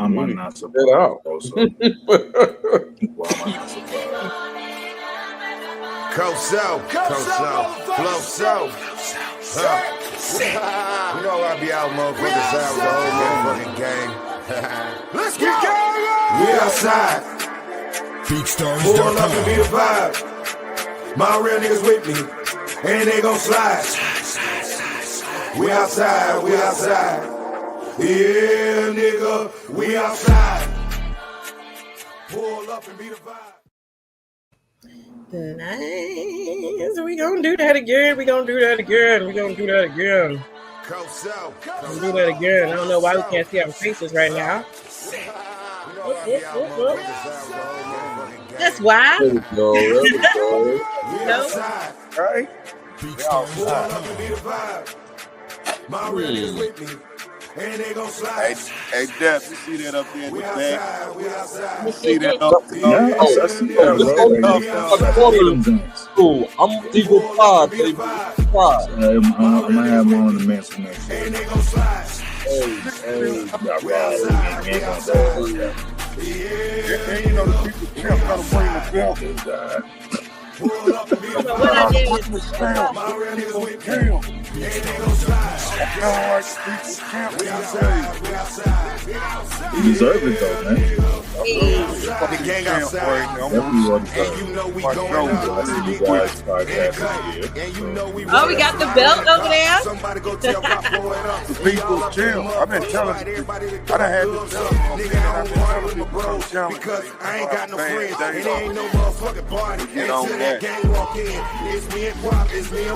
Why am I not surprised? Also, why am I not surprised? Coast flow south. You know I be out, motherfuckers, out the whole motherfucking game. Let's go. We outside. Pull up and be the vibe. My real niggas with me, and they gon' slide. We outside. Yeah, nigga, we outside. Pull up and be the vibe. Nice. We gonna do that again. We gonna do that again. I don't know why we can't see our faces right now. That's why. No. Right? My real is with me, and they gon' slide. Hey, Deb, you see that up there in the back? We outside. You see that up there? Cool. I'm Eagle 5, baby. 5. I'm gonna have one on the mental next year. And they gon' slide. We And you know the people champ gotta bring the belt. Pull up and be the What I did is My real niggas with me, and they gon' slide. We outside. You deserve it though, man. The gang outside. Definitely well And deserved. you know we going I see you guys podcast of the year. And you know we Oh, we got the belt over there. Somebody go tell Pop blow it up. The people's champ. I've been telling you. I done had this Nigga, I'm part of my bro because I ain't got no friends and it ain't no motherfucking party. Get on Until that. gang walk in, it's me and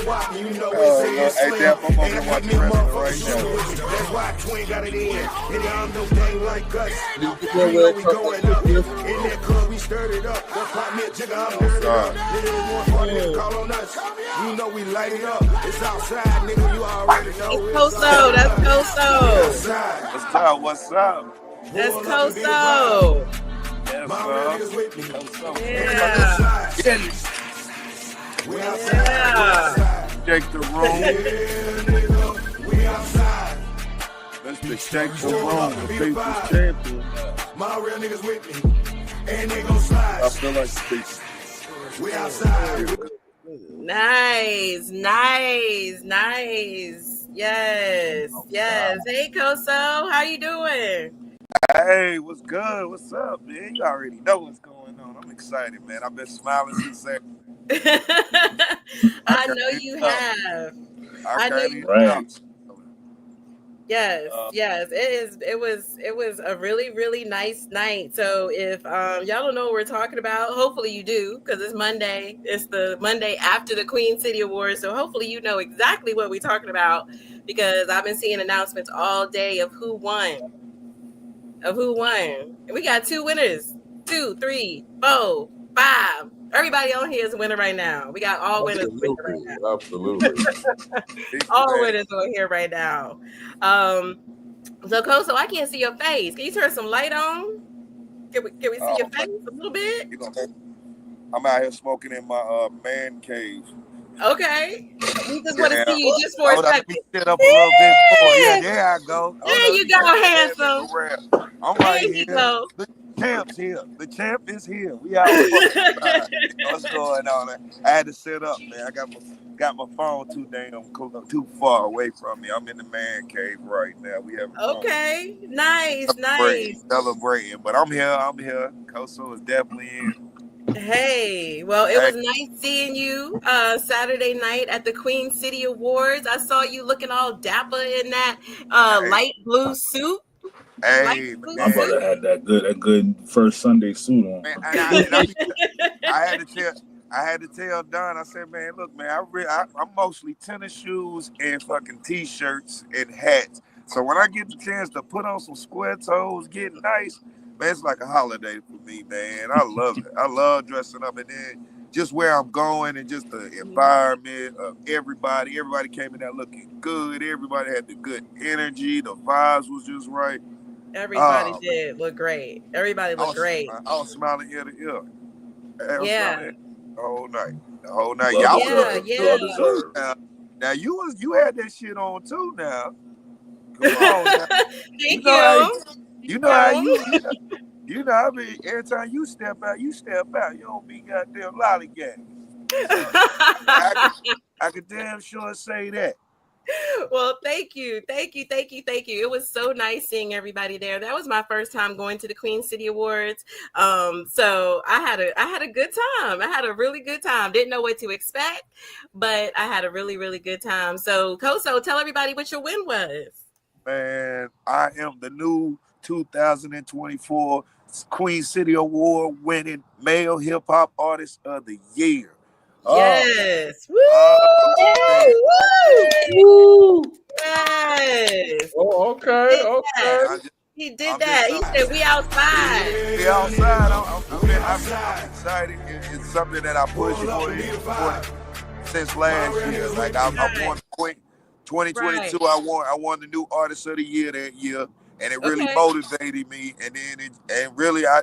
Wop, you know it's Hey, Slim. Deb, I'm over And there I got watching me a wrestling motherfucking right shooter now. with you. That's why Twin got it in. And I'm no gang like us. You know we going up. In that club, we stirred it up. Don't pop me a jigger, I'm dirty up. Nigga, more funny to call on us. You know we light it up. It's outside, nigga, you already know. It's Coso. That's Coso. Outside. What's up? That's Coso. Yes, My real niggas with me. Yeah. We outside. Shake the room. We outside. Let's just shake the room. The people's champion. My real niggas with me. And they gon' slide. I feel like the people. We outside. Nice. Yes. Hey, Coso, how you doing? Hey, what's good? What's up, man? You already know what's going on. I'm excited, man. I've been smiling since that. I know you have. I know you Right. Yes. It was a really, really nice night. So if y'all don't know what we're talking about, hopefully you do, because it's Monday. It's the Monday after the Queen City Awards. So hopefully you know exactly what we're talking about, because I've been seeing announcements all day of who won. And we got 2 winners. 2, 3, 4, 5. Everybody on here is a winner right now. We got all winners right now. Absolutely. All winners on here right now. So Coso, I can't see your face. Can you turn some light on? Can we see your face a little bit? I'm out here smoking in my man cave. Okay. We just want to see you just for a Let second. me sit up a little bit more. Yeah, there I go. There you go, handsome. I'm right There you here. go. The champ's here. The champ is here. We out. What's going on? I had to sit up, man. I got my phone too far away from me. I'm in the man cave right now. We have Okay. Nice. Celebrating. But I'm here. Coso is definitely in. Hey, well, it was nice seeing you Saturday night at the Queen City Awards. I saw you looking all dapper in that light blue suit. Hey, My brother had that good first Sunday suit on. Man, I had to tell Don. I said, man, look, man, I'm mostly tennis shoes and fucking t-shirts and hats. So when I get the chance to put on some square toes, get nice, man, it's like a holiday for me, man. I love it. I love dressing up, and then just where I'm going and just the environment of everybody. Everybody came in there looking good. Everybody had the good energy. The vibes was just right. Everybody did look great. Everybody looked great. I was smiling ear to ear. Yeah. The whole night. Well, Y'all now you had that shit on too now. Come on. Now. Thank you. You know how you know, I mean, every time you step out. You don't be goddamn lollygag. So I could damn sure say that. Well, thank you. It was so nice seeing everybody there. That was my first time going to the Queen City Awards. So I had a good time. I had a really good time. Didn't know what to expect, but I had a really, really good time. So Koso, tell everybody what your win was. Man, I am the new 2024 Queen City Award winning male hip hop artist of the year. Yes. Woo! Woo! Yes. Oh, okay. He did that. He said, "We outside." We outside. I'm excited. It's something that I pushed for since last year. Like I won 2022. I won the new artist of the year that year, and it really motivated me. And then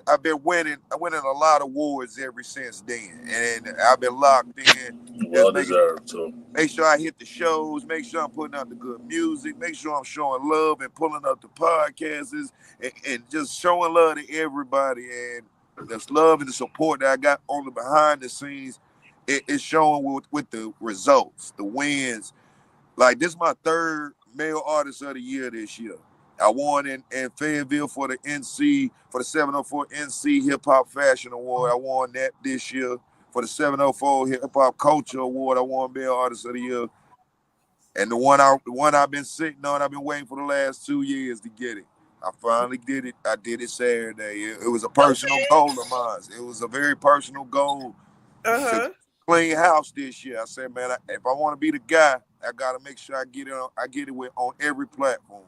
I've been winning. I winning a lot of awards ever since then, and I've been locked in. Well deserved too. Make sure I hit the shows. Make sure I'm putting out the good music. Make sure I'm showing love and pulling up the podcasts and just showing love to everybody. And this love and the support that I got on the behind the scenes, it's showing with the results, the wins. Like, this is my third male artist of the year this year. I won in Fayetteville for the 704 NC Hip Hop Fashion Award. I won that this year. For the 704 Hip Hop Culture Award, I won Male Artist of the Year. And the one I've been sitting on, I've been waiting for the last 2 years to get it. I finally did it. I did it Saturday. It was a personal goal of mine. It was a very personal goal to clean house this year. I said, man, if I want to be the guy, I gotta make sure I get it on every platform.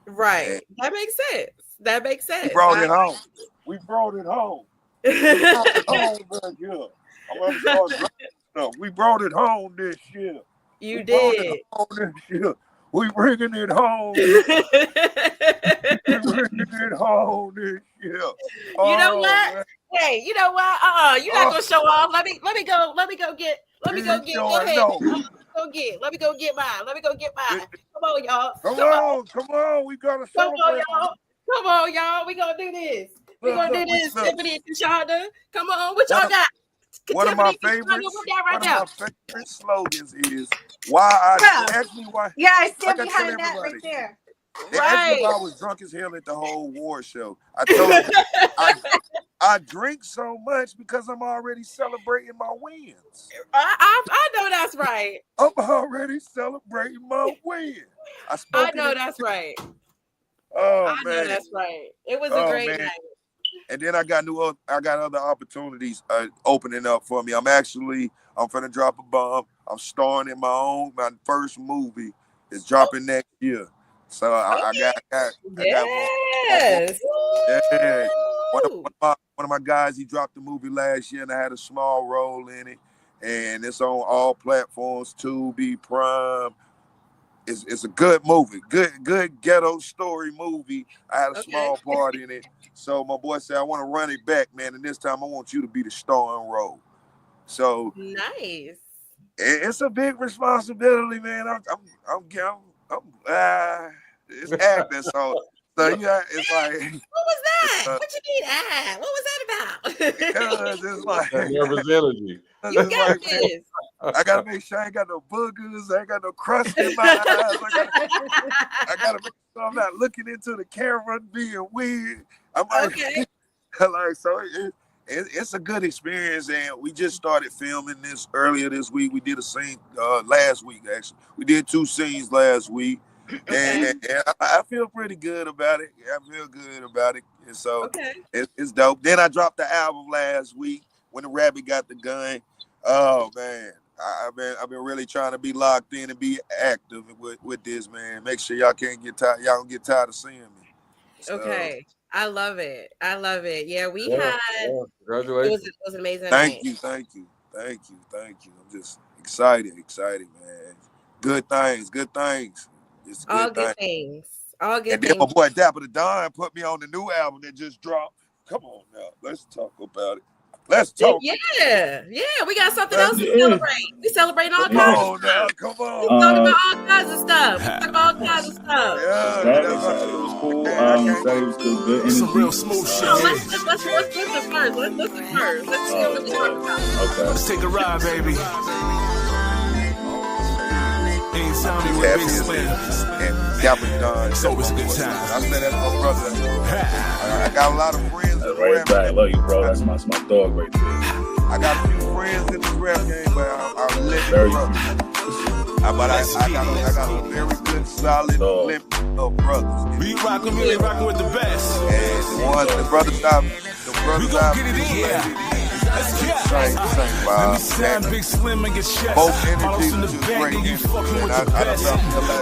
Right. And that makes sense. We brought it home. We brought it home back here. I'm gonna start stuff. We brought it home this year. You did. We bringing it home. We bringing it home this year. You know what? Man. Hey, you know what? You're not gonna show off. Let me go get. Go ahead. Let me go get mine. Come on, y'all. Come on. We gotta celebrate. Come on, y'all. We gonna do this. We gonna do this. Tiffany and Kashonda. Come on. What y'all got? One of my favorite slogans is why. Yeah, I stand behind that right there. They asked me if I was drunk as hell at the whole war show. I told them I drink so much because I'm already celebrating my wins. I know that's right. I'm already celebrating my win. I know that's right. Oh, man. I know that's right. It was a great night. And then I got other opportunities opening up for me. I'm finna drop a bomb. I'm starring in my first movie. It's dropping next year. So I got yes. Yeah. One of my guys, he dropped the movie last year, and I had a small role in it. And it's on all platforms, Tubi, Prime. It's a good movie, good ghetto story movie. I had a small part in it. So my boy said, I want to run it back, man. And this time I want you to be the starring role. So nice. It's a big responsibility, man. It's acting. So yeah, it's like. What was that? What you mean? What was that about? Because it's like nervous energy. You got this. I gotta make sure I ain't got no boogers, I ain't got no crust in my eyes. I gotta make sure I'm not looking into the camera and being weird. I'm like, so it's a good experience, and we just started filming this earlier this week. We did a scene last week, actually. We did 2 scenes last week, and I feel pretty good about it. And so it's dope. Then I dropped the album last week when the rabbit got the gun. Oh man, I've been really trying to be locked in and be active with this, man. Make sure y'all can't get tired. Y'all don't get tired of seeing me. So, okay, I love it. Yeah, we had. Congratulations! It was an amazing. Thank you. I'm just excited, man. Good things. It's all good things. All good. And then my boy Dapper the Don put me on the new album that just dropped. Come on now, let's talk about it. Let's talk. Yeah. We got something else to celebrate. We celebrate all kinds of stuff. Come on. We talk about all kinds of stuff. We talk about all kind of stuff. Saturday was cool. Saturday was good. Good energy. Some real smooth shit. Let's listen first. Let's listen first. Let's see what we're talking about. Okay. Let's take a ride, baby. Anytime you with Big Slim. And that was done. It's always a good time. I said that's my brother. I got a lot of friends in the Right rap back. game. Love you, bro. That's my dog right there. I got a few friends in the rap game, but I'm living Very brothers. But I got a very good, solid limp of brothers. We rockin' with the best. And the brothers out. We gon' get it in. Yeah. Let's get it. Let me sound Big Slim and get chest. Both Follows energies in the was back great. and you fucking with And the I best.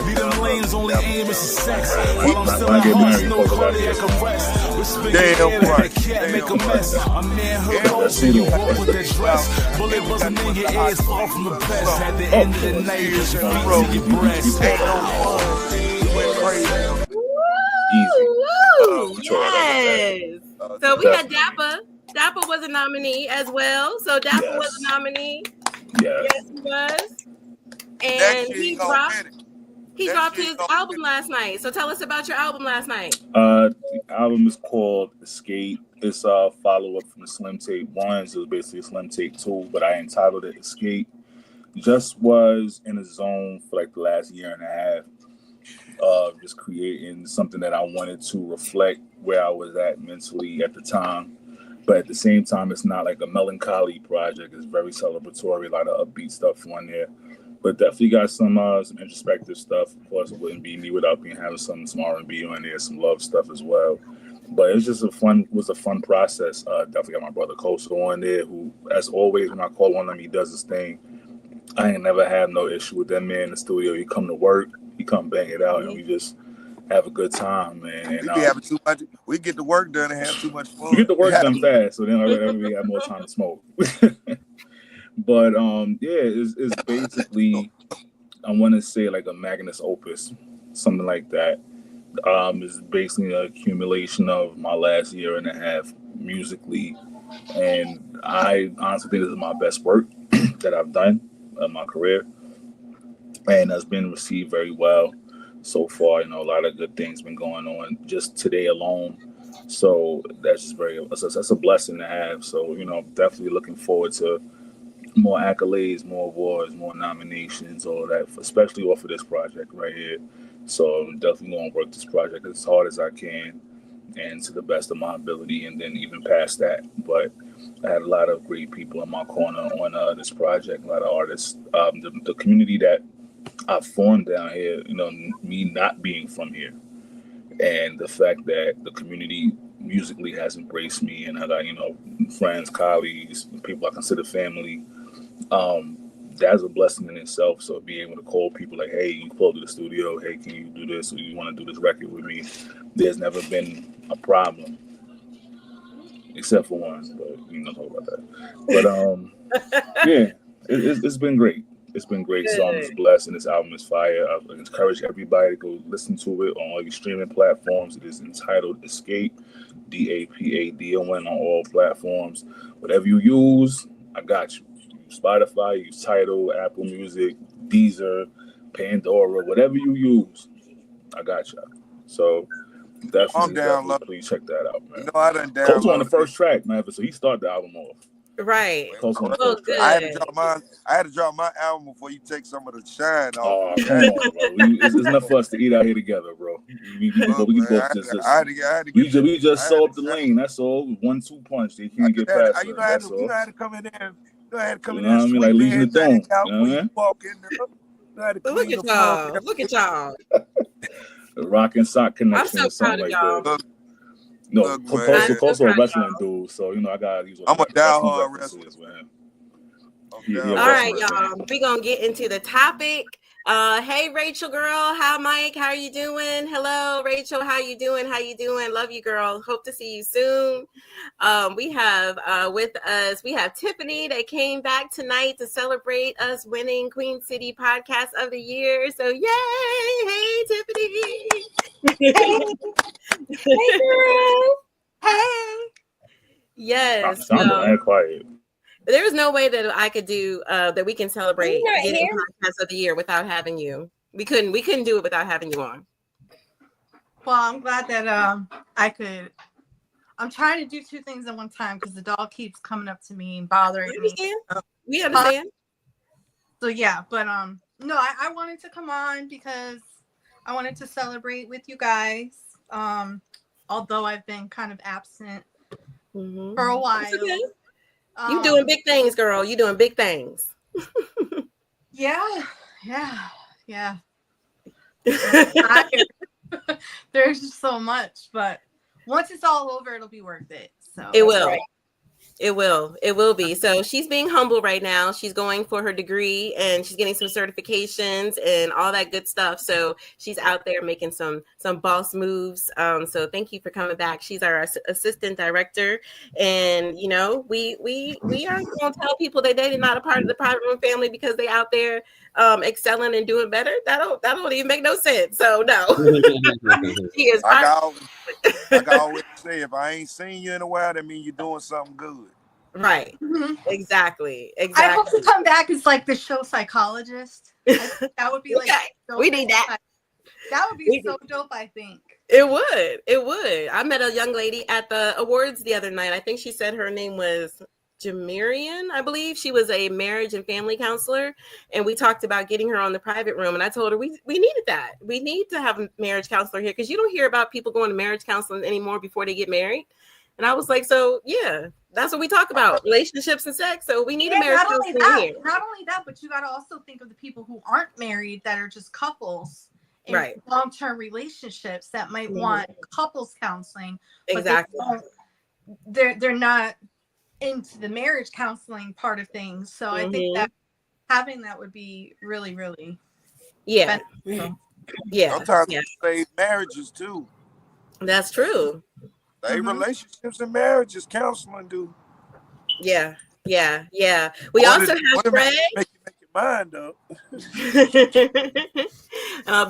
Lead them lanes, only aim is sex. While I'm When still I at get hearts, married, no fuck about cardiac this. arrest. We're spinning Damn air like right. a cat, make a Damn mess. I'm near her hoes and you walk with that dress. Bullet buzzing in your ears, far from the best. At the end of the night, you just feet to your breast. Ain't no fun. Went crazy. Woo! Yes. So we had Dapper. Dapper was a nominee as well. So Dapper was a nominee. Yes. Yes, he was. And he dropped his album last night. So tell us about your album last night. The album is called Escape. It's a follow-up from the Slim Tape 1. So it was basically a Slim Tape 2, but I entitled it Escape. Just was in a zone for like the last year and a half of just creating something that I wanted to reflect where I was at mentally at the time. But at the same time, it's not like a melancholy project. It's very celebratory, a lot of upbeat stuff on there. But definitely got some introspective stuff. Of course, it wouldn't be me without having some R&B on there, some love stuff as well. But it's just a fun process. Definitely got my brother Koso on there, who, as always, when I call on him, he does his thing. I ain't never had no issue with that man in the studio. He come to work, he come bang it out, and we just have a good time, man. And, We be having too much. We get the work done and have too much fun. We get the work done fast, so then we have more time to smoke. But it's basically, I want to say like a magnus opus, something like that. It's basically an accumulation of my last year and a half musically, and I honestly think this is my best work that I've done in my career, and has been received very well so far. A lot of good things been going on just today alone. So that's a blessing to have. So, definitely looking forward to more accolades, more awards, more nominations, all of that, especially off of this project right here. So I'm definitely going to work this project as hard as I can and to the best of my ability, and then even past that. But I had a lot of great people in my corner on this project, a lot of artists. The community that I formed down here, me not being from here, and the fact that the community musically has embraced me, and I got, friends, colleagues, people I consider family. That's a blessing in itself. So being able to call people like, hey, you pull to the studio, hey, can you do this, or you want to do this record with me? There's never been a problem, except for one, but we don't talk about that. But it's been great. It's been great. So I'm just blessed, and this album is fire. I encourage everybody to go listen to it on all your streaming platforms. It is entitled Escape, DAPADON, on all platforms. Whatever you use, I got you. Spotify, use Tidal, Apple Music, Deezer, Pandora, whatever you use, I got you. So definitely please check that out, man. I done downloaded. Coach on the first track, man, so he started the album off. Right. Coach on the first track. I had to drop my album before you take some of the shine off. Oh, come on, bro. It's enough for us to eat out here together, bro. We just saw up the lane. That's all. 1-2 punch. They can't get past us. You know how to come in there. You know how to come in there. You know what I mean? Like Legion of Doom. Look at y'all. The Rock and Sock Connection or something like that. No, Koso a wrestling dude, so I gotta use. I'm a diehard wrestler, man. All right, y'all. We're gonna get into the topic. Hey, Rachel, girl. Hi, Mike. How are you doing? Hello, Rachel. How you doing? Love you, girl. Hope to see you soon. We have with us, we have Tiffany that came back tonight to celebrate us winning Queen City Podcast of the Year. So, yay! Hey, Tiffany. Hey, girl. Hey. Yes. I'm quiet. There was no way that I could do that we can celebrate getting Podcast of the Year without having you. We couldn't do it without having you on. Well, I'm glad that I'm trying to do two things at one time because the dog keeps coming up to me and bothering me. We understand. So yeah, but no, I wanted to come on because I wanted to celebrate with you guys. Although I've been kind of absent for a while. Okay. You doing big things, girl. You doing big things. Yeah. There's just so much, but once it's all over, it'll be worth it. So it will. Right. It will be. So she's being humble right now. She's going for her degree and she's getting some certifications and all that good stuff. So she's out there making some boss moves. So thank you for coming back. She's our assistant director. And we aren't going to tell people that they're not a part of the private room family because they out there excelling and doing better. That don't even make no sense. So no. She is I always say, if I ain't seen you in a while, that means you're doing something good. Right. Mm-hmm. Exactly. I hope to come back as like the show psychologist. That would be like we need that. That would be so dope, I think. It would. I met a young lady at the awards the other night. I think she said her name was Jamarian, I believe. She was a marriage and family counselor, and we talked about getting her on the private room, and I told her we needed that. We need to have a marriage counselor here because you don't hear about people going to marriage counseling anymore before they get married. And I was like, so yeah, that's what we talk about, relationships and sex. So we need a marriage counselor here. Not only that, but you got to also think of the people who aren't married that are just couples in long-term relationships that might want couples counseling. Exactly. But they're not into the marriage counseling part of things. So I think that having that would be really, really beneficial. Yeah. Sometimes they save marriages too. That's true. They relationships and marriages counseling do. Yeah. We also have Fred. Make your mind up.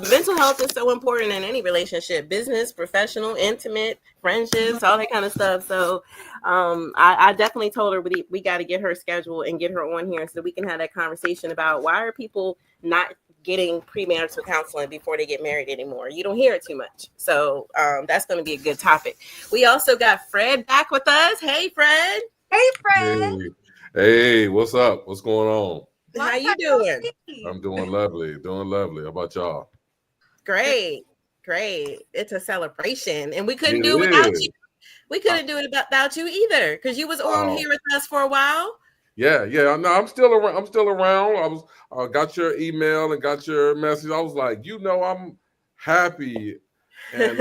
Mental health is so important in any relationship, business, professional, intimate, friendships, all that kind of stuff. So I definitely told her we got to get her scheduled and get her on here so that we can have that conversation about why are people not getting premarital counseling before they get married anymore. You don't hear it too much. So that's going to be a good topic. We also got Fred back with us. Hey, Fred. Hey, Fred. Hey, what's up? What's going on? How you doing? I'm doing lovely. How about y'all? Great. It's a celebration. And we couldn't do it without you. We couldn't do it without you either because you was on here with us for a while. Yeah. No, I'm still around. I got your email and got your message. I was like, I'm happy and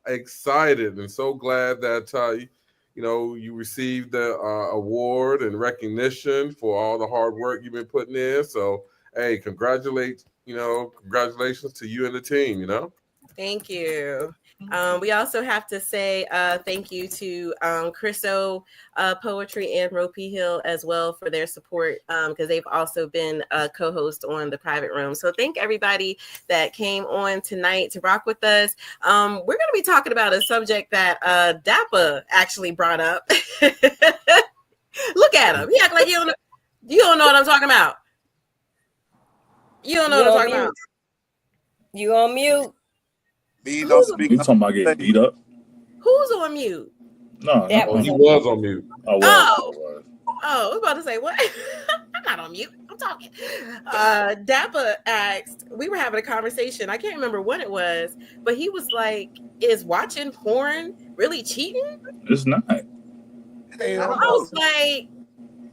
excited and so glad that you received the award and recognition for all the hard work you've been putting in. So, hey, congratulations to you and the team. Thank you. We also have to say thank you to Chriso Poetry and Ropey Hill as well for their support because they've also been a co-host on the private room. So thank everybody that came on tonight to rock with us. We're going to be talking about a subject that Dappa actually brought up. Look at him. He act like you don't know what I'm talking about. You don't know what I'm talking about. You on mute. You talking about getting beat up? Who's on mute? No, he was on mute. I was about to say what? I'm not on mute. I'm talking. Dappa asked. We were having a conversation. I can't remember what it was, but he was like, "Is watching porn really cheating?" It's not. I was like,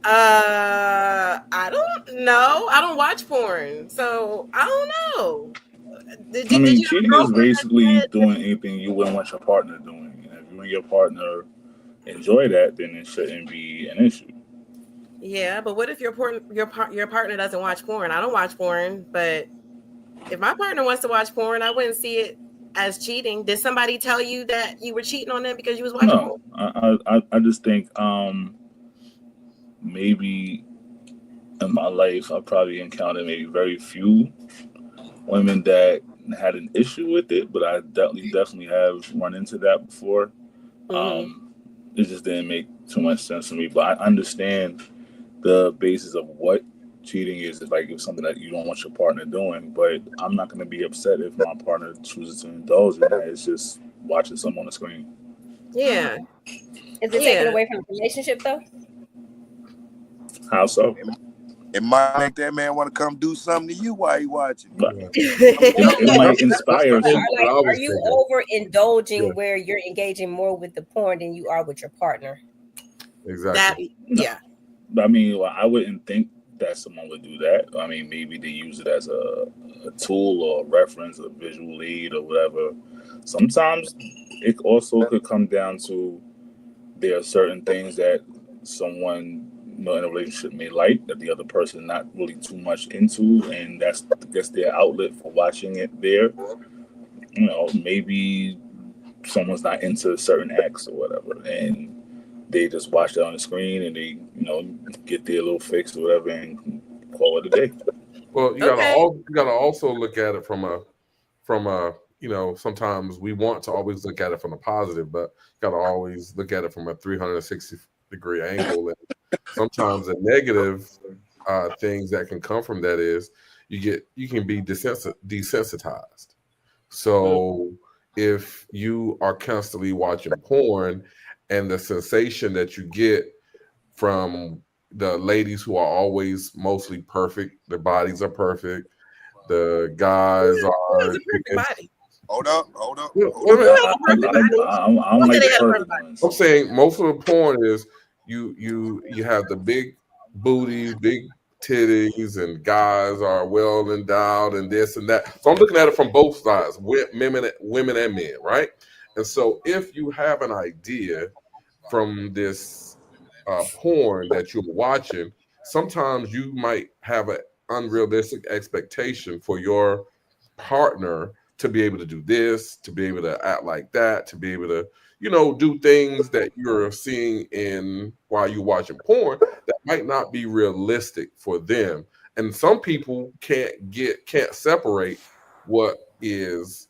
I don't know. I don't watch porn, so I don't know. Cheating is basically doing anything you wouldn't want your partner doing. And if you and your partner enjoy that, then it shouldn't be an issue. Yeah, but what if your partner doesn't watch porn? I don't watch porn, but if my partner wants to watch porn, I wouldn't see it as cheating. Did somebody tell you that you were cheating on them because you was watching porn? No, I just think maybe in my life I probably encountered maybe very few women that had an issue with it, but I definitely have run into that before. It just didn't make too much sense to me, but I understand the basis of what cheating is like if something that you don't want your partner doing. But I'm not going to be upset if my partner chooses to indulge in that. It's just watching someone on the screen. Yeah. Is it taken away from the relationship though? How so? It might make that man want to come do something to you while he watching. It might inspire Like, something. are you overindulging where you're engaging more with the porn than you are with your partner? Exactly. I mean, well, I wouldn't think that someone would do that. I mean, maybe they use it as a tool or a reference, a visual aid or whatever. Sometimes it also could come down to there are certain things that someone in a relationship may like that the other person not really too much into, and that's I guess their outlet for watching it there. Maybe someone's not into certain acts or whatever, and they just watch that on the screen and they get their little fix or whatever and call it a day. Well, you gotta also look at it from a sometimes we want to always look at it from a positive, but you gotta always look at it from a 360-degree angle. And sometimes the negative things that can come from that is you can be desensitized. So if you are constantly watching porn and the sensation that you get from the ladies who are always mostly perfect, their bodies are perfect, the guys are. Hold up. I'm like the perfect ones. I'm saying most of the porn is you have the big booty, big titties, and guys are well endowed and this and that. So I'm looking at it from both sides, women and men, right? And so if you have an idea from this porn that you're watching, sometimes you might have an unrealistic expectation for your partner to be able to do this, to be able to act like that, to be able to, do things that you're seeing while you're watching porn that might not be realistic for them. And some people can't separate what is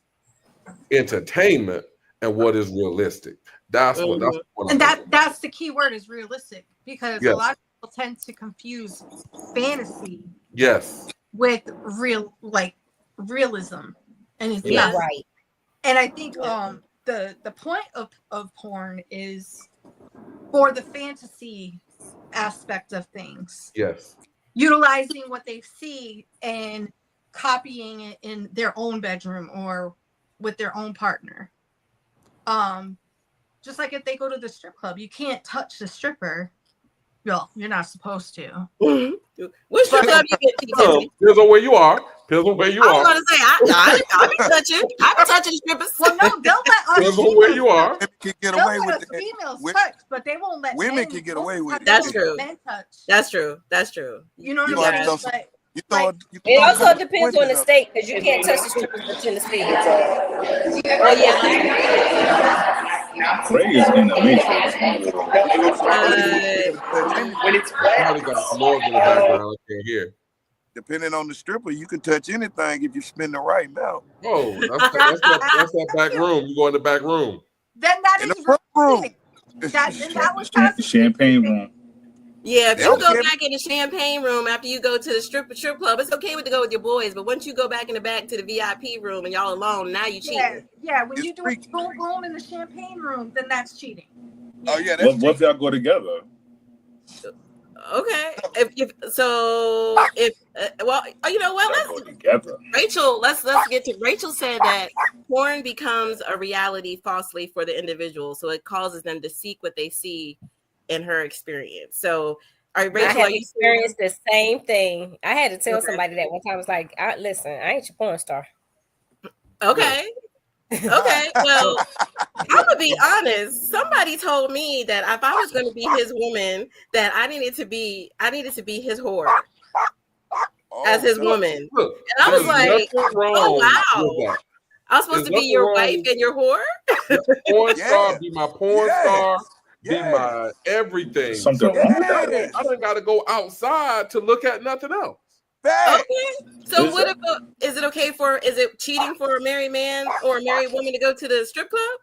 entertainment and what is realistic. That's that's the key word is realistic, because a lot of people tend to confuse fantasy with realism, and it's not right. And I think the point of porn is for the fantasy aspect of things. Yes. Utilizing what they see and copying it in their own bedroom or with their own partner. Just like if they go to the strip club, you can't touch the stripper. Well, you're not supposed to. Which strip club you get to? Depends on where you are. I was going to say, I be touching. I be touching strippers. Well, no, they'll let us. Depends on where you are. Women can get away with it. Females touch, but they won't let women men can get away with it. That's true. Men touch. That's true. You know what I'm saying? It also depends on the state, because you can't touch the strippers within the state. Oh yeah. Craig is in the matrix. When it's probably got noise in the background, I can't hear. Depending on the stripper, you can touch anything if you spend the right amount. Oh, that's that back room. You go in the back room. Then that in is the front room. That was champagne room. Yeah, if you go back in the champagne room after you go to the strip club, it's okay to go with your boys. But once you go back in the back to the VIP room and y'all alone, now you cheating. Yeah, when you do a boom boom in the champagne room, then that's cheating. Oh yeah, what if y'all go together? Okay. You know what? Let's go together. Rachel, let's get to. Rachel said that porn becomes a reality falsely for the individual, so it causes them to seek what they see in her experience. So, Rachel, I have experienced the same thing. I had to tell somebody that one time. I was like, "Listen, I ain't your porn star." Okay. Okay. Well, I'm gonna be honest. Somebody told me that if I was going to be his woman, that I needed to be his whore as his woman. And I was like, "Oh wow." I'm supposed to be your wife and your whore? Porn star, be my porn star. Be my everything. Something wrong with that? I don't got to go outside to look at nothing else. Okay. So is it cheating for a married man or a married woman to go to the strip club?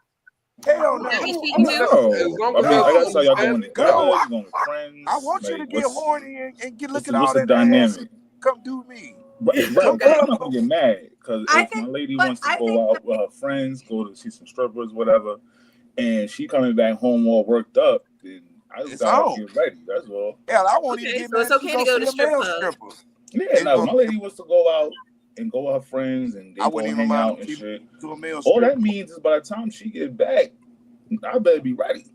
Hell no. That be I cheating don't too? know. As long I as mean, I there's gotta tell y'all going understanding. together, No, you going with friends. I want you like, to get horny and get look at what's all the that ass. dynamic? Come do me. Right, Come Okay. I'm not gonna get mad because I if my think, lady but wants to I go think out with her friends, go to see some strippers, whatever, and she coming back home all worked up, then I just It's gotta on. get ready. That's all. Hell, I won't even Okay, get so mad it's if she okay to go go see to a strip male clubs. stripper. Yeah, And now if my lady wants to go out and go with her friends and I they go wouldn't even hang mind out and if she shit, to a male all stripper. that means is by the time she get back, I better be ready.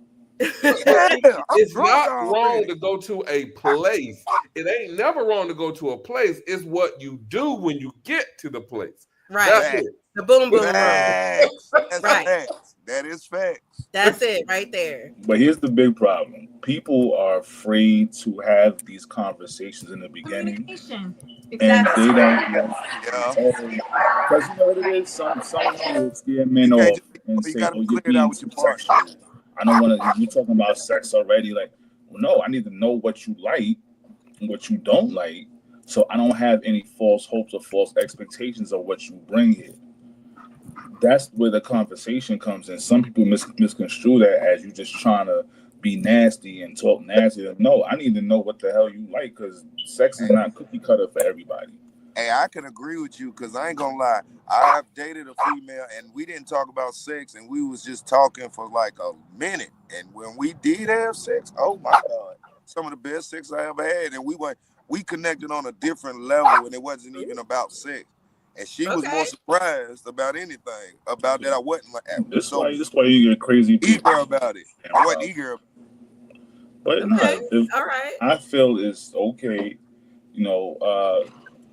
Yeah, I'm It's drunk not already. wrong to go to a place. It ain't never wrong to go to a place. It's what you do when you get to the place. Right. That's Facts. it. The boom boom room. Facts. That's Right. facts. That is facts. That's it right there. But here's the big problem: people are afraid to have these conversations in the beginning, communication. and Exactly. they don't. Yeah. Because you know what it is. Some women scare men You can't off just and you say, gotta "Oh, clear you're it out being with your too partner. sexual." I don't want to. You talking about sex already? Like, well, no, I need to know what you like and what you don't like, so I don't have any false hopes or false expectations of what you bring here. That's where the conversation comes in. Some people misconstrue that as you just trying to be nasty and talk nasty. No, I need to know what the hell you like because sex is not cookie cutter for everybody. Hey, I can agree with you because I ain't gonna lie. I have dated a female and we didn't talk about sex and we was just talking for like a minute. And when we did have sex, oh my God, some of the best sex I ever had. And we connected on a different level and it wasn't even about sex. And she was more Okay. surprised about anything about that. I wasn't like This so why you get crazy people. eager about it. I wasn't eager. But Okay. no, All right. I feel it's okay. You know,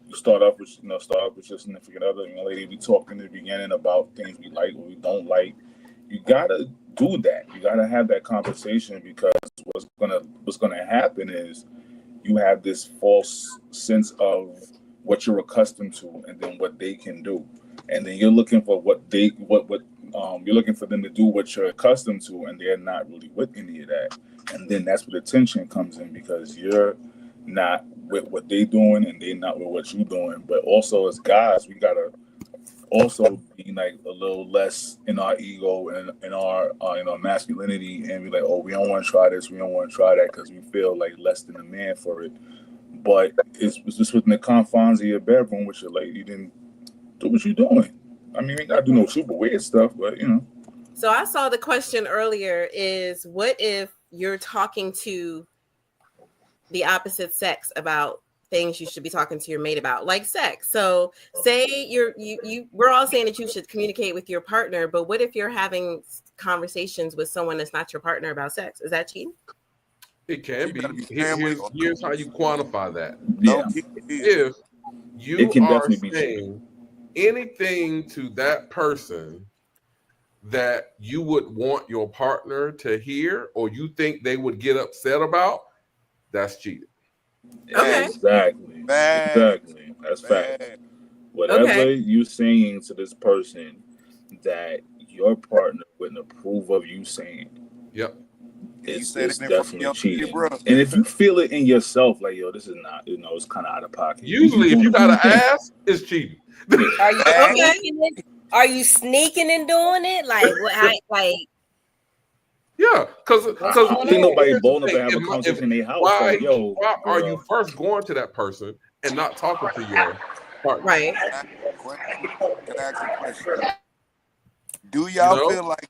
you start off with your significant other. You know, lady, we talked in the beginning about things we like, what we don't like. You gotta do that. You gotta have that conversation because what's gonna happen is you have this false sense of what you're accustomed to and then what they can do, and then you're looking for what you're looking for them to do what you're accustomed to, and they're not really with any of that, and then that's where the tension comes in because you're not with what they doing and they're not with what you're doing. But also as guys, we gotta also be like a little less in our ego and in our masculinity and be like, oh, we don't want to try this, we don't want to try that because we feel like less than a man for it. But it's just within the confines of your bedroom with your lady, then do what you're doing. I mean, you ain't gotta do no super weird stuff, but you know. So I saw the question earlier is what if you're talking to the opposite sex about things you should be talking to your mate about, like sex. So say we're all saying that you should communicate with your partner, but what if you're having conversations with someone that's not your partner about sex? Is that cheating? It can She be. better be family or Here's how you quantify that. Yeah, If it you can are definitely be saying anything to that person that you would want your partner to hear or you think they would get upset about, that's cheating. Okay. Exactly. Exactly. That's fact. Whatever you're saying to this person that your partner wouldn't approve of you saying, you it's said it in front of definitely your cheating. brother. And if you feel it in yourself, like, yo, this is not, it's kind of out of pocket. Usually, if you got an ass, it's cheating. Are you Okay. sneaking it? Are you sneaking and doing it? Like what? Yeah, because I don't think nobody bold enough to have a conversation in their house. Why Like, yo, are you first going to that person and not talking to your partner? Right. Can I ask a question? Do y'all feel like?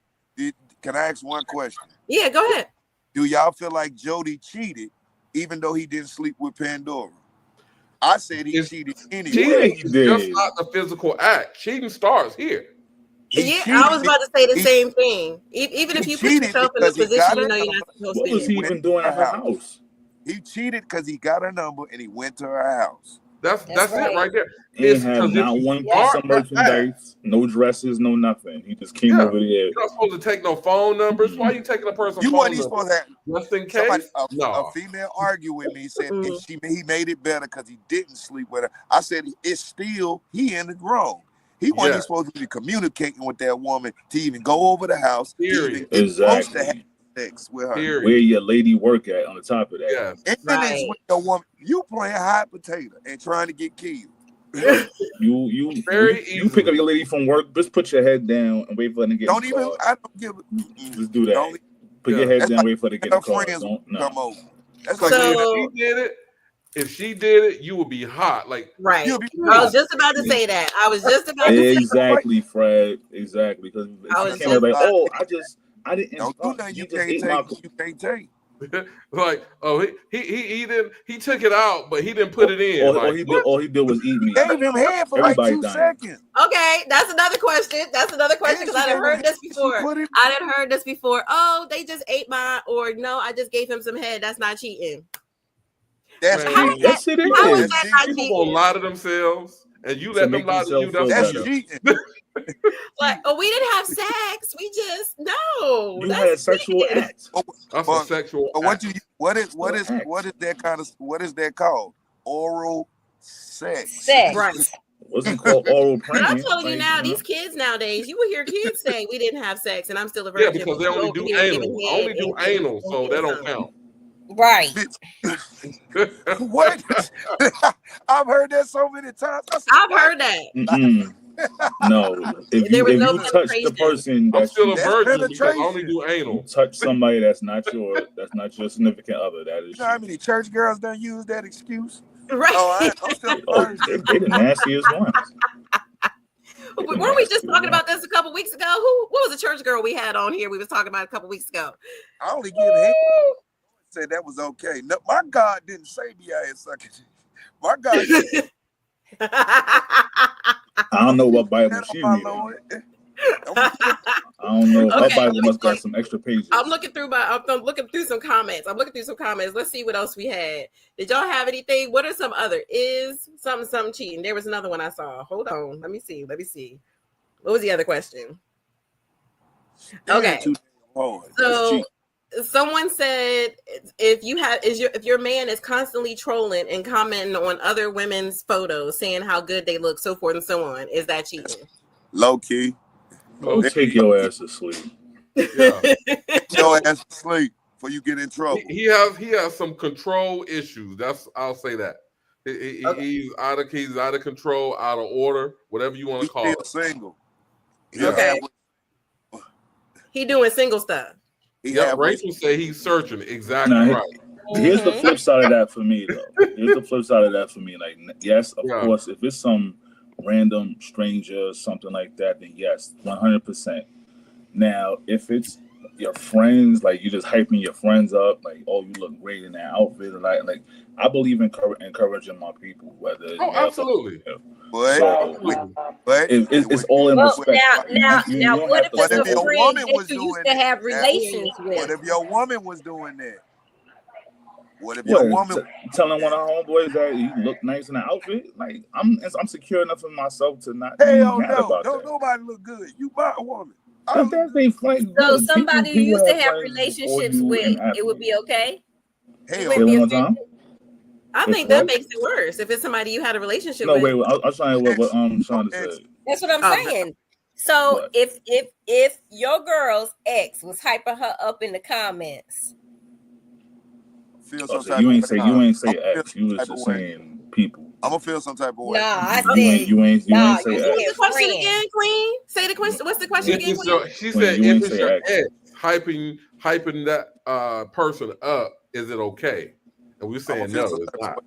Can I ask one question? Yeah, go ahead. Do y'all feel like Jody cheated, even though he didn't sleep with Pandora? I said he cheated anyway. Cheating is just not the physical act. Cheating starts here. I was about to say the same thing. Even if you put yourself in a position, you know you're not supposed to be. What was he even doing at her house? He cheated because he got her number and he went to her house. That's it right there. He have not one piece of merchandise, no dresses, no nothing. He just came over there. You're not supposed to take no phone numbers. Why are you taking a person's phone number? Supposed to have, just in case? A female argued with me, said he made it better because he didn't sleep with her. I said it's still he in the wrong. He wasn't supposed to be communicating with that woman to even go over the house. Supposed to have sex with her. Where your lady work at on the top of that. And then it's with your woman. You playing hot potato and trying to get killed. You Very you pick up your lady from work. Just put your head down and wait for her to get. Don't in the even. car. I don't give. Just do that. Don't, Put your head that's down. like Wait for her to get in her the car. friends Don't come over. That's So like if she did it, you would be hot. Like Right. you'll be I was just about to say that. I was just about to say exactly, Fred. Exactly, because she came like, oh, I didn't. don't do nothing. You can't take. You can't take. like, oh, he didn't. He took it out, but he didn't put it in. All he did was eat me. Gave him head for Everybody like 2 dying. seconds. Okay, that's another question. That's another question because I didn't heard this before. I didn't heard this before. Oh, they just ate my, or no, I just gave him some head. That's not cheating. That's yes, it is. How is that not People cheating? gonna lie to themselves, and you let them lie to you. That's cheating. Like, oh, we didn't have sex. We just no. You had a sexual act. That's a sexual. What is that called? Oral sex. Right. Wasn't called oral But I'm pregnant. telling you now, these kids nowadays, you will hear kids say we didn't have sex, and I'm still a virgin. Yeah, because they only do anal. Only do anal, so that don't count. Right. What? I've heard that so many times. I've heard that. No, if you touch the person, I'm still a that's virgin because I only do anal. Touch somebody that's not your significant other. That is. You know how many church girls don't use that excuse? Right. Oh, I'm still a virgin. They the nastiest ones. Weren't we just talking about this a couple weeks ago? What was the church girl we had on here? We was talking about a couple weeks ago. I only give head. Said that was okay. No, my God didn't say me out here sucking. My God said, I don't know what Bible she read. I don't know. Her Bible must got some extra pages. I'm looking through some comments. Let's see what else we had. Did y'all have anything? What are some other? Is something cheating? There was another one I saw. Hold on. Let me see. What was the other question? Okay. So someone said if your man is constantly trolling and commenting on other women's photos, saying how good they look, so forth and so on, is that cheating? Low key. Go take your ass to sleep. Yeah. Your ass to sleep before you get in trouble. He has some control issues. I'll say that. He's out of control, out of order, whatever you want to call it. Single. Okay. He doing single stuff. Yeah, Rachel say he's searching. Exactly right. Here's the flip side of that for me, though. Like, yes, of course, if it's some random stranger, something like that, then yes, 100%. Now, if it's your friends, like you just hyping your friends up, like, oh, you look great in that outfit, like I believe in encouraging my people, whether absolutely. But it's all in respect. Now, what if it's a friend that you used to have relations with? What if your woman was doing that? What if What, your woman telling one of our homeboys that you look nice in the outfit? Like I'm secure enough in myself to not hell be mad no, about don't that. nobody look good. You buy a woman. But that's they flank. So somebody you used to have relationships with, it would be okay? Hell, Say one more time. I think that makes it worse if it's somebody you had a relationship with. No, wait, I was trying to what Shonda said. That's what I'm saying. So if your girl's ex was hyping her up in the comments, you ain't say ex. You was just saying people. I'm gonna feel some type of way. Nah, I said you ain't say What's ex. the question again, Queen? Say the question. What's the question again, Queen? She said if it's your ex hyping that person up, is it okay? And we're saying no, it's not.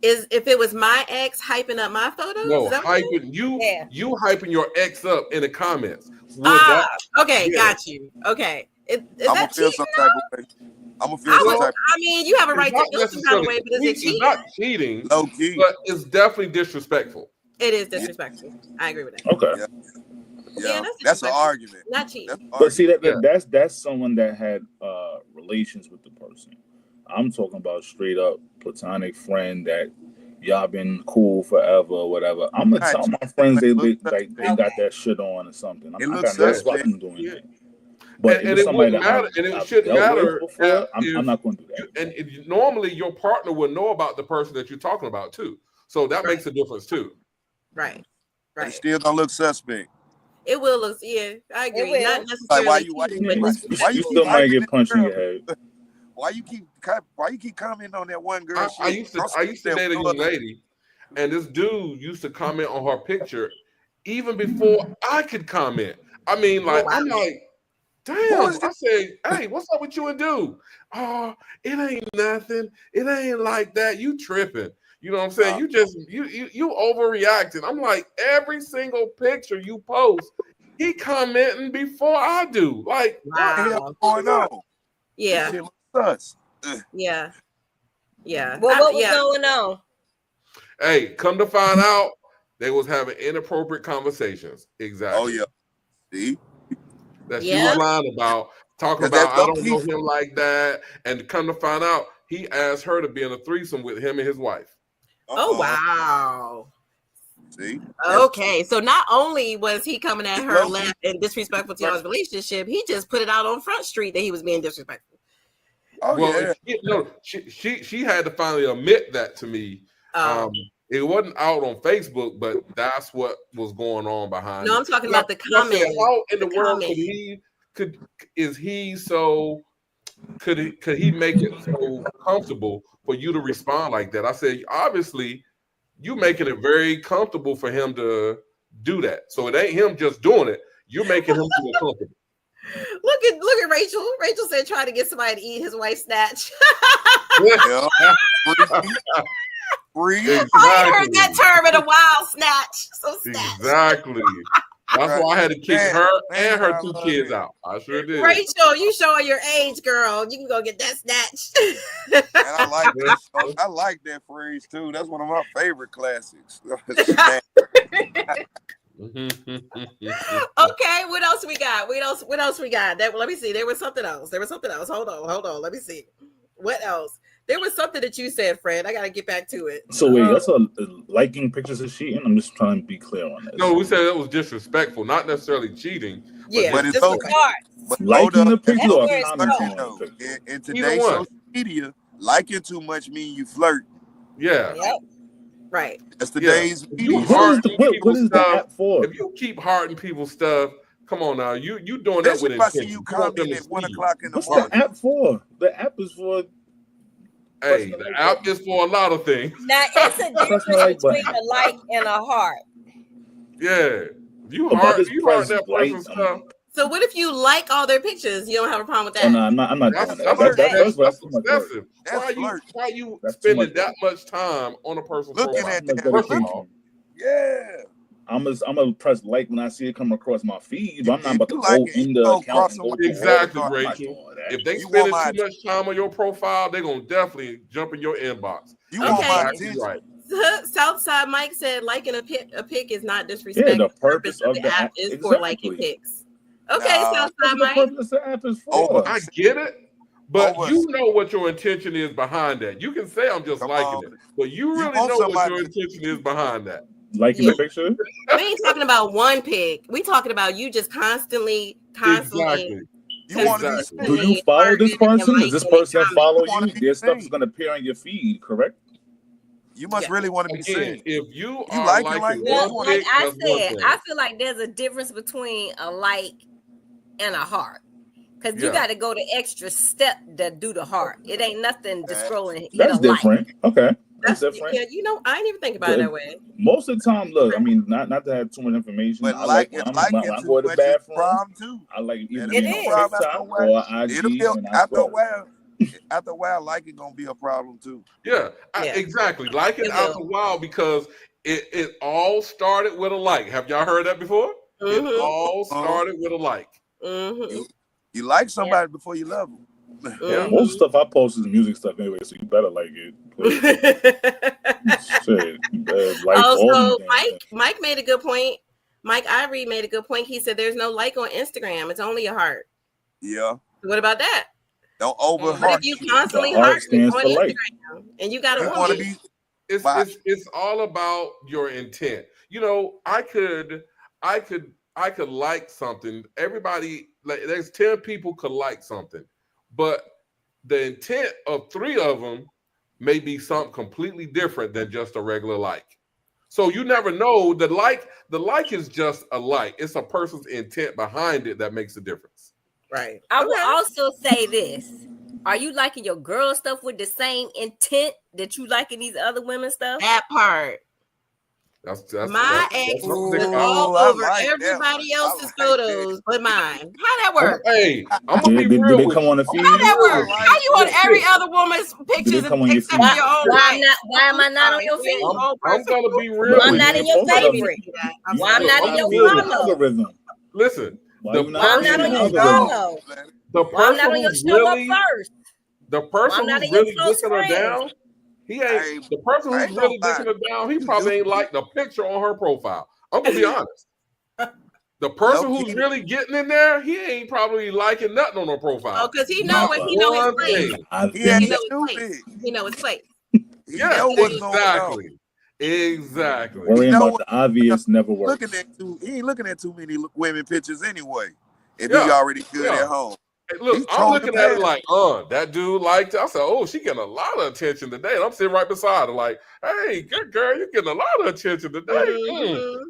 Is if it was my ex hyping up my photos? No, hyping you hyping your ex up in the comments. Okay, got you. Okay. Is that cheating? I'm gonna feel some type. I mean, you have a right to feel some kind of way, but is it cheating? It's not cheating, low key, but it's definitely disrespectful. It is disrespectful. I agree with that. Okay. Yeah, that's an argument. Not cheating. But see that's someone that had relations with the person. I'm talking about straight up platonic friend that y'all been cool forever or whatever. I'm gonna tell my friends they got that shit on or something. I got no problem doing that. But and it wouldn't matter, and it shouldn't matter. I'm not going to do that. And normally, your partner will know about the person that you're talking about too, so that makes a difference too. Right. It still don't look suspect. It will look. Yeah, I agree. Not necessarily. Like why you still might get punched in your head. Why you keep commenting on that one girl? I used to date a young lady, and this dude used to comment on her picture even before I could comment. I mean, like, I'm like, damn. I said, hey, what's up with you and dude? Oh, it ain't nothing. It ain't like that. You tripping. You know what I'm saying? You just you overreacting. I'm like, every single picture you post, he commenting before I do. Like, what the hell going on? Yeah. This shit sus. Yeah. Yeah. Well, what was going on? Hey, come to find out, they was having inappropriate conversations. Exactly. Oh, yeah. See? That she was lying about, talking about, I don't know him like that. And come to find out, he asked her to be in a threesome with him and his wife. Oh, wow. See? Okay, so not only was he coming at her left and disrespectful to y'all's relationship, he just put it out on Front Street that he was being disrespectful. Oh, well, she had to finally admit that to me. It wasn't out on Facebook, but that's what was going on behind. No, I'm talking about the comment. How in the world could he make it so comfortable for you to respond like that? I said, obviously, you making it very comfortable for him to do that. So it ain't him just doing it. You're making him feel comfortable. Look at Rachel. Rachel said trying to get somebody to eat his wife's snatch. Exactly. I ain't heard that term in a while. Snatch. So snatch. Exactly. That's why I had to kick her and her 2 kids out. I sure did. Rachel, you showing your age, girl. You can go get that snatch. And I like that. I like that phrase too. That's one of my favorite classics. Okay, what else we got? What else we got? Let me see. There was something else. Hold on. Let me see. What else? There was something that you said, Fred. I gotta get back to it. So wait, that's a liking pictures of cheating? I'm just trying to be clear on that. No, we said that was disrespectful, not necessarily cheating. But it's okay. But liking the picture or commenting on the picture? In today's social media, liking too much means you flirt. Yeah. Yep. Right. That's today's media. What is the app for? If you keep hearting people's stuff, come on now. You doing that with Especially if I see intention. you comment at 1 o'clock in the What's morning. the app for? The app is for. Hey, the app is for a lot of things. Now it's a difference between a like and a heart. Yeah. You heart that person's stuff. So what if you like all their pictures? You don't have a problem with that? Oh, no, I'm not doing that. That's excessive. Why are you spending that much time on a person's looking profile? at that? Yeah. I'm gonna press like when I see it come across my feed, but I'm not about to go in the account. Exactly, Rachel. If they spend too much time on your profile, they're gonna definitely jump in your inbox. You want my attention, right? Southside Mike said liking a pic is not disrespectful. Yeah, the purpose of the app is for liking pics. Okay, Southside Mike. The purpose of the app is for. I get it. But you know what your intention is behind that. You can say I'm just liking it, but you really know what your intention is behind that. Liking the picture? We ain't talking about one pic. We talking about you just constantly. Exactly. Do you follow this person? Does this person follow you? Their stuff is going to appear on your feed, correct? You must really want to be seen. If you like I said, I feel like there's a difference between a like and a heart. Because you got to go the extra step to do the heart. It ain't nothing just scrolling. That's different. Okay. That's different. Yeah, I didn't even think about it that way. Most of the time, look, I mean, not to have too much information. But I like when I go to the bathroom. I like either TikTok or IG. After a while, liking gonna be a problem too. Yeah, exactly. Liking after a while because it all started with a like. Have y'all heard that before? Mm-hmm. It all started with a like. Mm-hmm. You like somebody before you love them. Yeah, most stuff I post is music stuff anyway, so you better like it. Shit, so Mike made a good point. Mike Ivory made a good point. He said there's no like on Instagram; it's only a heart. Yeah. What about that? Don't overheart. What if you constantly heart on Instagram and you got a woman? It's all about your intent. You know, I could like something. Everybody, like, there's 10 people could like something, but the intent of 3 of them may be something completely different than just a regular like. So you never know. The like is just a like. It's a person's intent behind it that makes a difference. Right. I will also say this. Are you liking your girl stuff with the same intent that you liking these other women's stuff? That part. My ex what I'm was thinking. all I over like that everybody one. I else's like photos but mine. How that work? Hey, I'm gonna be Do real they with come you. on the How feed? that work? like How you on every Shit. other woman's pictures come on your except feed? for your own? Why am I not on your feed? I'm gonna be real No, I'm with not you. in your posted on- favorite. You Why I'm still not on in the your feed in the follow? algorithm. Listen, Why the you not Why I'm in not the on your algorithm? follow? the Why I'm not person on your who's show up really first? the Why person I'm not who's in your really close dicking her friends? down, he ain't Hey, the person I who's ain't gonna really lie. dicking her down, he You probably do ain't like the picture on her profile. I'm gonna be honest. The person low who's key. really getting in there, he ain't probably liking nothing on her profile. Oh, because he know Not what he know his one place. thing. I've He been ain't He know his stupid. place. He know his place. He Yeah, know what's going on. exactly. worrying know about what- the obvious never works. He ain't looking at too many women pictures anyway. If Yeah, he already good yeah. at home. Hey, look, He's I'm trolling looking at it past. like, that dude liked it. I said, oh, she getting a lot of attention today. And I'm sitting right beside her, like, hey, good girl, you getting a lot of attention today. Mhm.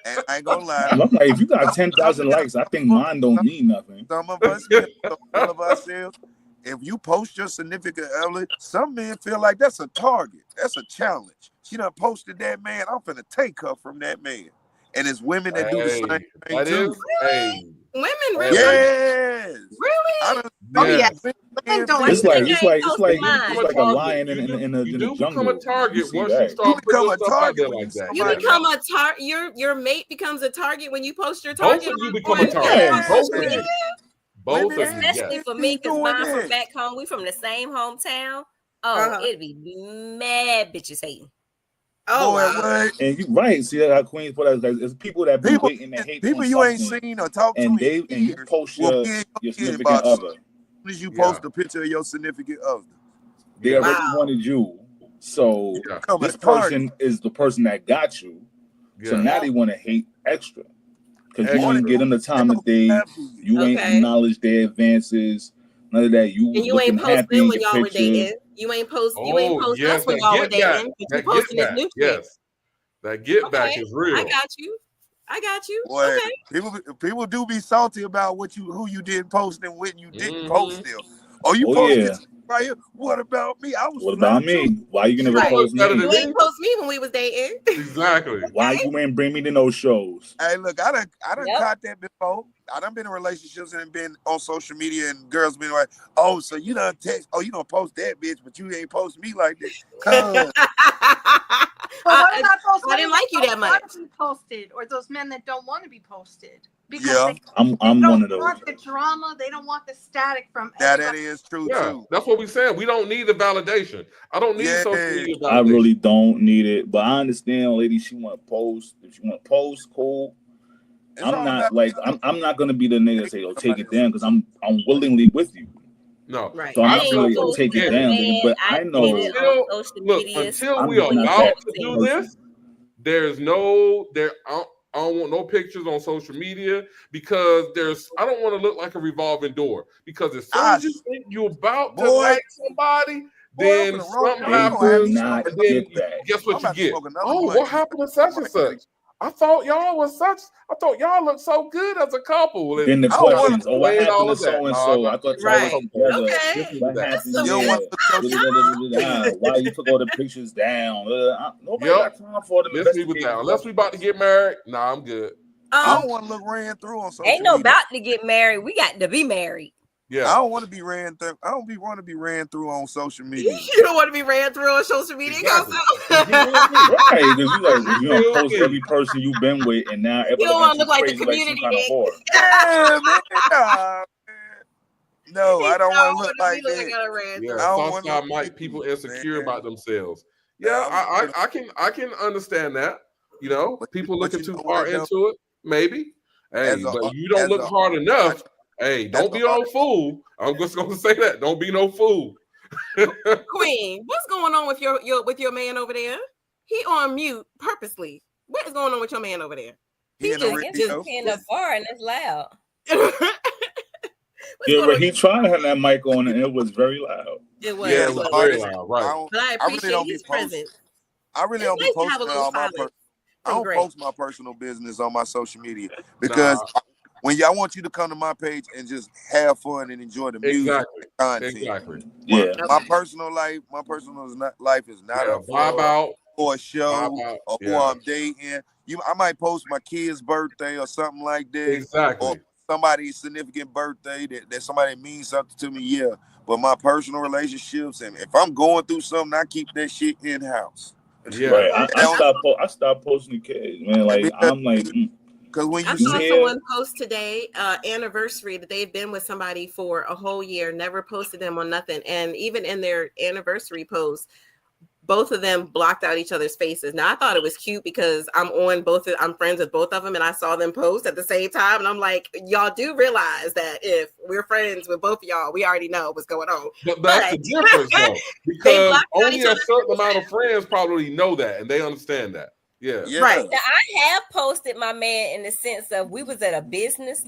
And I ain't gonna lie. I'm like, if you got 10,000 likes, I think mine don't mean nothing. Some of us men don't feel of ourselves. If you post your significant other, some men feel like that's a target. That's a challenge. She done posted that man. I'm finna take her from that man. And it's women that do the same thing that too. is, hey, Women really? Yes. Really? I done Oh yeah. yes. Men don't It's like like You ain't posting mine. like a lion in You the do become a jungle. You target see once you that. You start putting become your a stuff out target there when you like that. You somebody become a your mate becomes a target when you post your Both target of you on become a target. Yes. Both of Yes. you. Both of Women, you, Especially yes. for me, because doing mine from that. back home. We from the same hometown. Oh, Uh-huh. it'd be mad bitches hating. Oh, Boy, wow. what? And you right. See that how Queens put us like it's people that be People, waiting to hate people on you ain't something, seen or talked to and in you years post will your be in your head significant about other. as soon as you Yeah. post a picture of your significant other. They Yeah. already Wow. wanted you. So Yeah. Become a this target. person is the person that got you. So Yeah. now they want to hate extra. Because you Extra. ain't get them the time of day. You ain't Okay. acknowledge their advances. None of that. You And you looking ain't happy posting in when your y'all were picture. dating. You ain't post Yes, us when that y'all were get back. dating, but you That get posting this back. new shit. Yes. That get back Okay. is real. I got you. Boy, Okay. people do be salty about who you didn't post and when you didn't Mhm. post them. Oh, you Oh, posted yeah. right here. What about me? I was What about flattered too. me? Why you gonna Right. post Better me? than You me. ain't post me when we was dating. Exactly. Why you ain't bring me to no shows? Hey, look, I done Yep. caught that before. I done been in relationships and been on social media and girls been like, oh, so you done text, oh, you gonna post that bitch, but you ain't post me like that. Cause But what about those I didn't women like you don't that want much. to be posted, or those men that don't want to be posted because yeah, I'm they one don't of those. want the drama, they don't want the static from that everybody. is true Yeah. too. That's what we saying. We don't need the validation. I don't need Yeah. social media I validation. really don't need it, but I understand, lady. She want to post. If she want to post, cool. It's I'm all not about like I'm not gonna be the nigga that say, "Oh, take it down," because I'm willingly with you. No. Right. So I'm I not ain't really post take it a down, man. nigga. But I I know did it on social media. Until I'm we just are not about that to do person. this, there's no there. I don't want no pictures on social media because I don't want to look like a revolving door. Because as soon as you think you're about to Boy. like somebody, Boy, I'm then finna roll. something I'm They gonna do have me happens, not and then get that. guess I'm what you about to get? smoke another Oh, blunt. what happened to such and such? I thought y'all was such. I thought y'all looked so good as a couple. And Then the I don't wanna- questions, oh, what explain happened all to of that. so and No, so? I thought y'all Right. was together. Okay. What That's happened so You don't there? want to social Why you took all the pictures down? Nobody Yep. got time for them Miss me with investigating that. Unless we about to get married, nah, I'm good. I don't want to look ran through on social Ain't no media. about to get married. We got to be married. Yeah. I don't want to be ran through. I don't want to be ran through on social media. You don't want to be ran through on social media, Exactly. Council. Right, because you like you don't Will post be. every person you've been with, and now You don't everybody want to looking look at like you the crazy like some community kind of dick. whore. Yeah, man. Nah, man. No, I don't want to look like You look that. like I ran Yeah, through. I don't want to Southside look might like people you, insecure man. about themselves. Nah, Yeah, I can understand that. You know, people but looking you too know far what, though? into it, maybe. Hey, As a- but you don't as look a- hard enough. Hey, don't be no fool. I'm just gonna say that. Don't be no fool. Queen, what's going on with your man over there? He on mute purposely. What is going on with your man over there? He in the I guess radio. he's in the bar and it's loud. Yeah, but he tried to have that mic on, and it was very loud. It was. Yeah, it it was was. very loud, right? But I appreciate really don't be his presence. I really It's don't be nice to have a posting little all my silence I from don't Greg. post my personal business on my social media because when y'all want you to come to my page and just have fun and enjoy the music and content. Exactly. Yeah. My personal life is not Yeah, up vibe for out, or a show or who Yeah. I'm dating. I might post my kid's birthday or something like that. Exactly. Or somebody's significant birthday that somebody means something to me. Yeah. But my personal relationships, and if I'm going through something, I keep that shit in house. Yeah. Right. I stopped posting kids, man. Like I'm like, because when I saw someone post today anniversary that they've been with somebody for a whole year, never posted them on nothing, and even in their anniversary post, both of them blocked out each other's faces. Now I thought it was cute because I'm friends with both of them, and I saw them post at the same time, and I'm like, y'all do realize that if we're friends with both of y'all, we already know what's going on. But that's the difference, though, because only a certain amount of friends probably know that and they understand that. Yeah. Right. Now, I have posted my man in the sense of we was at a business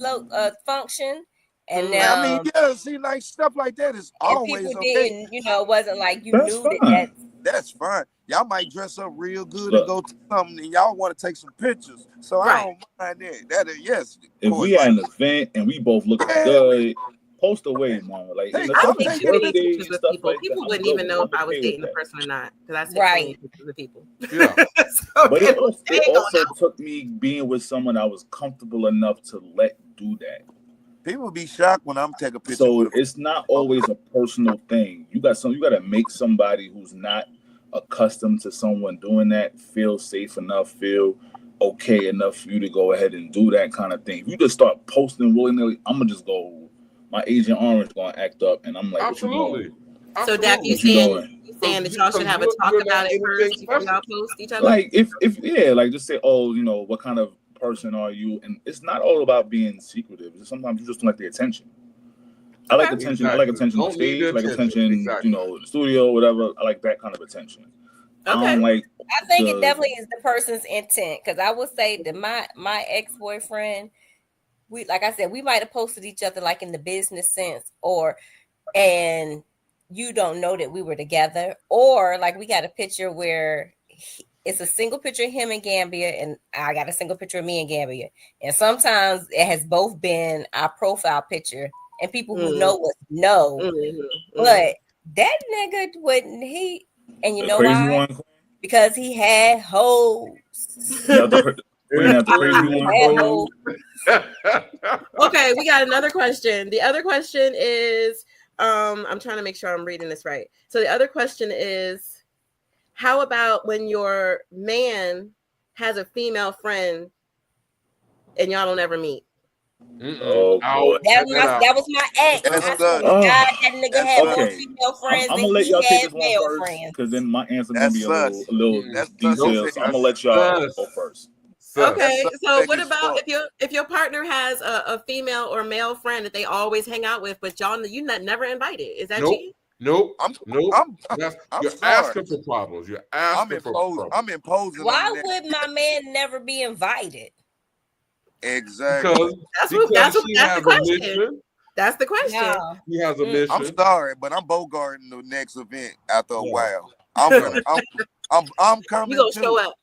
function. And now, I mean, yeah, see, like stuff like that is always people okay. didn't, it wasn't like you knew that's fine. Y'all might dress up real good and go to something, and y'all want to take some pictures. So I don't mind that. That is, yes. If we had an event and we both look good, post away, man. Like I don't take too many pictures with people. People wouldn't even know if I was dating the person or not because I take too many pictures with people. Yeah. But it also took me being with someone I was comfortable enough to let do that. People be shocked when I'm taking a picture. So it's not always a personal thing. You got to make somebody who's not accustomed to someone doing that feel safe enough, feel okay enough for you to go ahead and do that kind of thing. If you just start posting willy-nilly, I'm gonna just go. My Agent Orange gonna act up, and I'm like, absolutely. So, Dak, you saying that y'all should have a talk about it first before y'all post each other? Like if like just say, oh, what kind of person are you? And it's not all about being secretive. Sometimes you just don't like the attention. I like attention. Exactly. I like attention on stage. I like attention, in the studio, whatever. I like that kind of attention. Okay. I think it definitely is the person's intent, because I would say that my ex-boyfriend, like I said, we might have posted each other like in the business sense, and you don't know that we were together, or like we got a picture where it's a single picture of him in Gambia, and I got a single picture of me in Gambia, and sometimes it has both been our profile picture, and people who know us know, but that nigga wouldn't he, and you know why? Because he had hoes. Okay, we got another question. The other question is, I'm trying to make sure I'm reading this right. So the other question is, how about when your man has a female friend and y'all don't ever meet? Oh, that was my ex. I swear to God, that nigga had more female friends than he had male friends. Because then my answer gonna be a little detailed. So I'm gonna let y'all go first. Okay, so what about if your partner has a female or male friend that they always hang out with, but you never invited? Is that cheating? Nope. You're asking for problems. You're asking for problems. I'm imposing. Why would my man never be invited? Exactly. That's the question. That's the question. He has a mission. I'm sorry, but I'm bogarting the next event after a while. I'm coming. You gonna show up?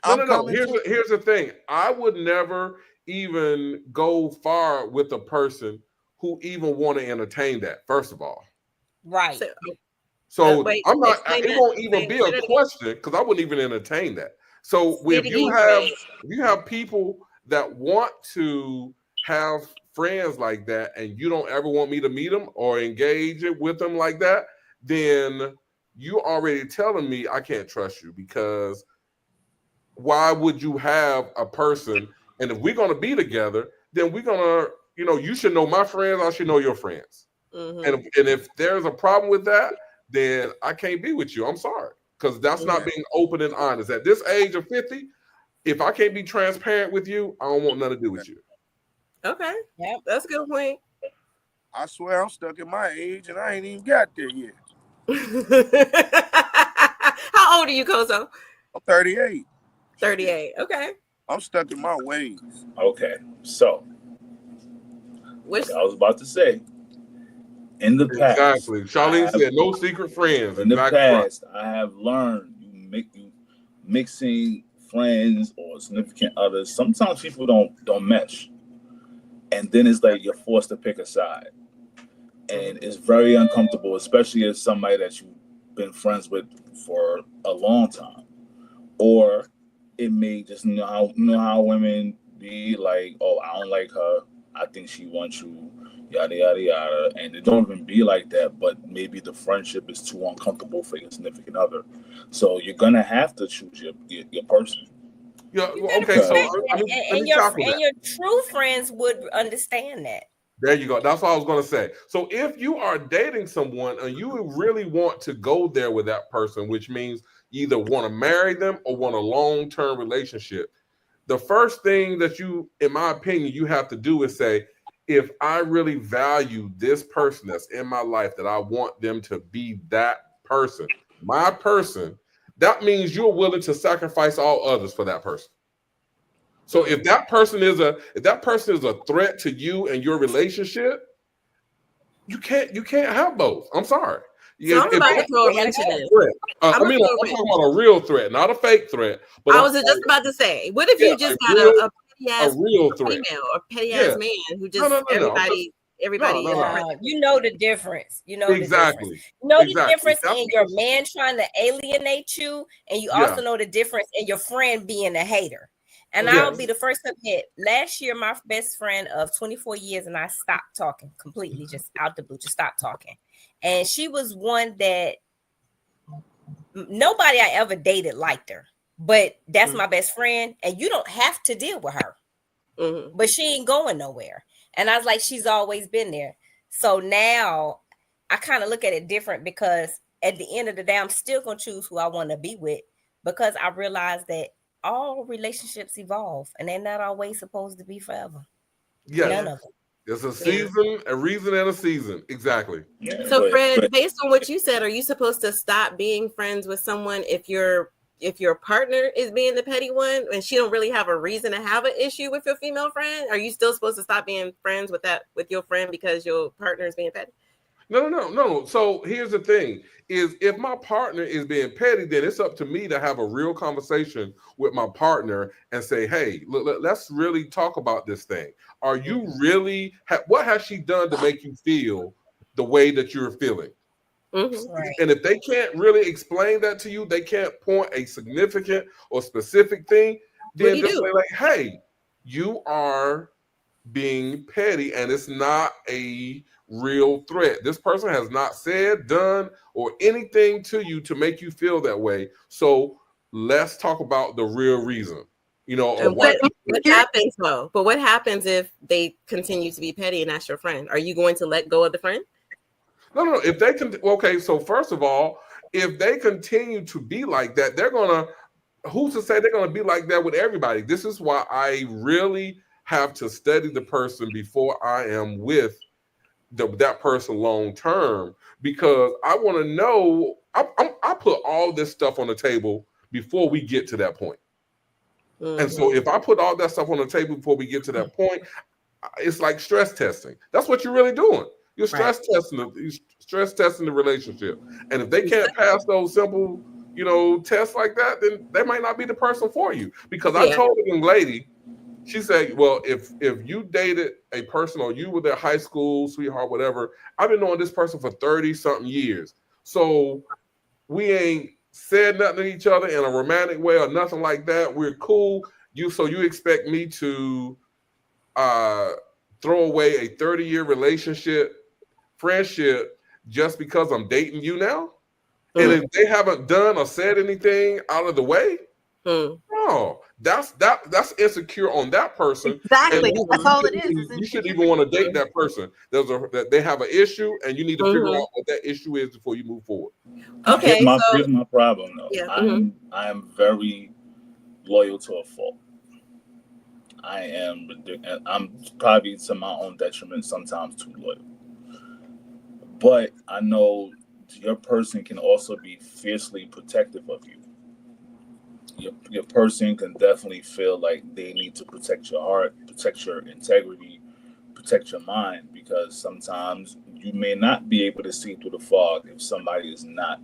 No. Here's the thing. I would never even go far with a person who even want to entertain that. First of all, right. So I'm not. It won't even be a question because I wouldn't even entertain that. So if you have people that want to have friends like that, and you don't ever want me to meet them or engage with them like that, then you already telling me I can't trust you, because why would you have a person? And if we're going to be together, then we're going to, you should know my friends. I should know your friends. And if there's a problem with that, then I can't be with you. I'm sorry. Because that's not being open and honest. At this age of 50, if I can't be transparent with you, I don't want nothing to do with you. Okay. Yeah, that's a good point. I swear I'm stuck in my age and I ain't even got there yet. How old are you, Kozo? I'm 38. 38. Okay. I'm stuck in my ways. Okay. So, like I was about to say, in the past. Exactly. Charlene said no secret friends. In the past, I have learned you mixing friends or significant others. Sometimes people don't mesh. And then it's like you're forced to pick a side. And it's very uncomfortable, especially as somebody that you've been friends with for a long time. or it may just you know how women be like, oh, I don't like her, I think she wants you, yada yada yada, and it don't even be like that. But maybe the friendship is too uncomfortable for your significant other, so you're gonna have to choose your person. Yeah. You Well, gotta okay. So protect let it. me let And me tackle that. your true friends would understand that. There you go. That's what I was going to say. So if you are dating someone and you really want to go there with that person, which means you either want to marry them or want a long-term relationship, the first thing that you, in my opinion, you have to do is say, if I really value this person that's in my life, that I want them to be that person, my person, that means you're willing to sacrifice all others for that person. So if that person is a threat to you and your relationship, you can't have both. I'm sorry. So I'm about to throw a They gotta wrench in go. this. I'm I'm talking about a real threat, not a fake threat. But I was just about to say, what if yeah, you just got a petty ass real threat. female or petty Yeah. ass man who just No. everybody You know the difference. You know Exactly. the difference. You know the Exactly. difference in your man trying to alienate you, and you Yeah. also know the difference in your friend being a hater. And Yes. I'll be the first to admit, last year, my best friend of 24 years, and I stopped talking completely, just out the blue, just stopped talking. And she was one that nobody I ever dated liked her, but that's my best friend, and you don't have to deal with her. But she ain't going nowhere. And I was like, she's always been there. So now I kind of look at it different, because at the end of the day, I'm still going to choose who I want to be with, because I realize that all relationships evolve and they're not always supposed to be forever. Yes. None of them. There's a season, a reason, and a season. Exactly. Yeah, So Fred, based on what you said, are you supposed to stop being friends with someone if your partner is being the petty one and she don't really have a reason to have an issue with your female friend? Are you still supposed to stop being friends with your friend because your partner is being petty? No. So here's the thing: is if my partner is being petty, then it's up to me to have a real conversation with my partner and say, "Hey, let's really talk about this thing. Are you really? What has she done to make you feel the way that you're feeling?" Right. And if they can't really explain that to you, they can't point a significant or specific thing, then just say like, "Hey, you are being petty, and it's not a real threat. This person has not said, done, or anything to you to make you feel that way. So let's talk about the real reason." You know, or what happens though? But what happens if they continue to be petty and that's your friend? Are you going to let go of the friend? No. If they can, okay. So first of all, if they continue to be like that, they're gonna. Who's to say they're gonna be like that with everybody? This is why I really have to study the person before I am with that person long term, because I want to know. I put all this stuff on the table before we get to that point. And so if I put all that stuff on the table before we get to that point, it's like stress testing. That's what you're really doing. You're stress testing the relationship. And if they can't pass those simple, tests like that, then they might not be the person for you. Because I told a young lady, she said, well, if you dated a person or you were their high school sweetheart, whatever, I've been knowing this person for 30-something years. So we ain't said nothing to each other in a romantic way or nothing like that. We're cool. So you expect me to throw away a 30-year friendship, just because I'm dating you now? And if they haven't done or said anything out of the way, no, that's insecure on that person. Exactly. That's all it is. You shouldn't even want to date that person. That they have an issue, and you need to figure out what that issue is before you move forward. Okay. Here's my problem though. Yeah. I am very loyal to a fault. I'm probably to my own detriment sometimes too loyal. But I know your person can also be fiercely protective of you. Your person can definitely feel like they need to protect your heart, protect your integrity, protect your mind, because sometimes you may not be able to see through the fog if somebody is not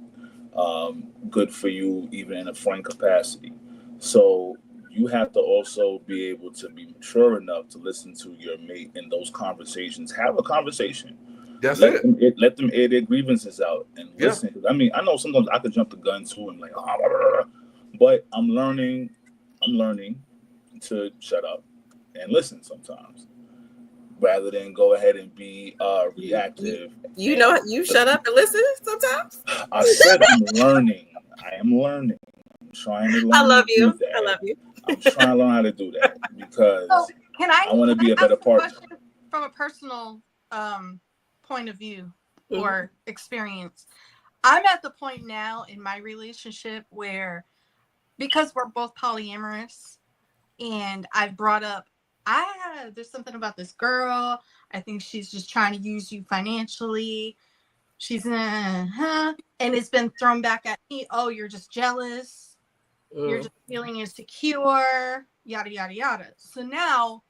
good for you, even in a friend capacity. So you have to also be able to be mature enough to listen to your mate in those conversations. Have a conversation. That's let them air their grievances out and listen. I mean, I know sometimes I could jump the gun too and like, But I'm learning to shut up and listen sometimes, rather than go ahead and be reactive. You shut up and listen sometimes. I said I'm learning. I am learning. I'm trying to learn. I love you. Do that. I love you. I'm trying to learn how to do that because So I want to be a better ask partner. question from a personal point of view or experience? I'm at the point now in my relationship where, because we're both polyamorous, and I've brought up, there's something about this girl. I think she's just trying to use you financially. She's and it's been thrown back at me. Oh, you're just jealous. You're just feeling insecure. Yada yada yada. So now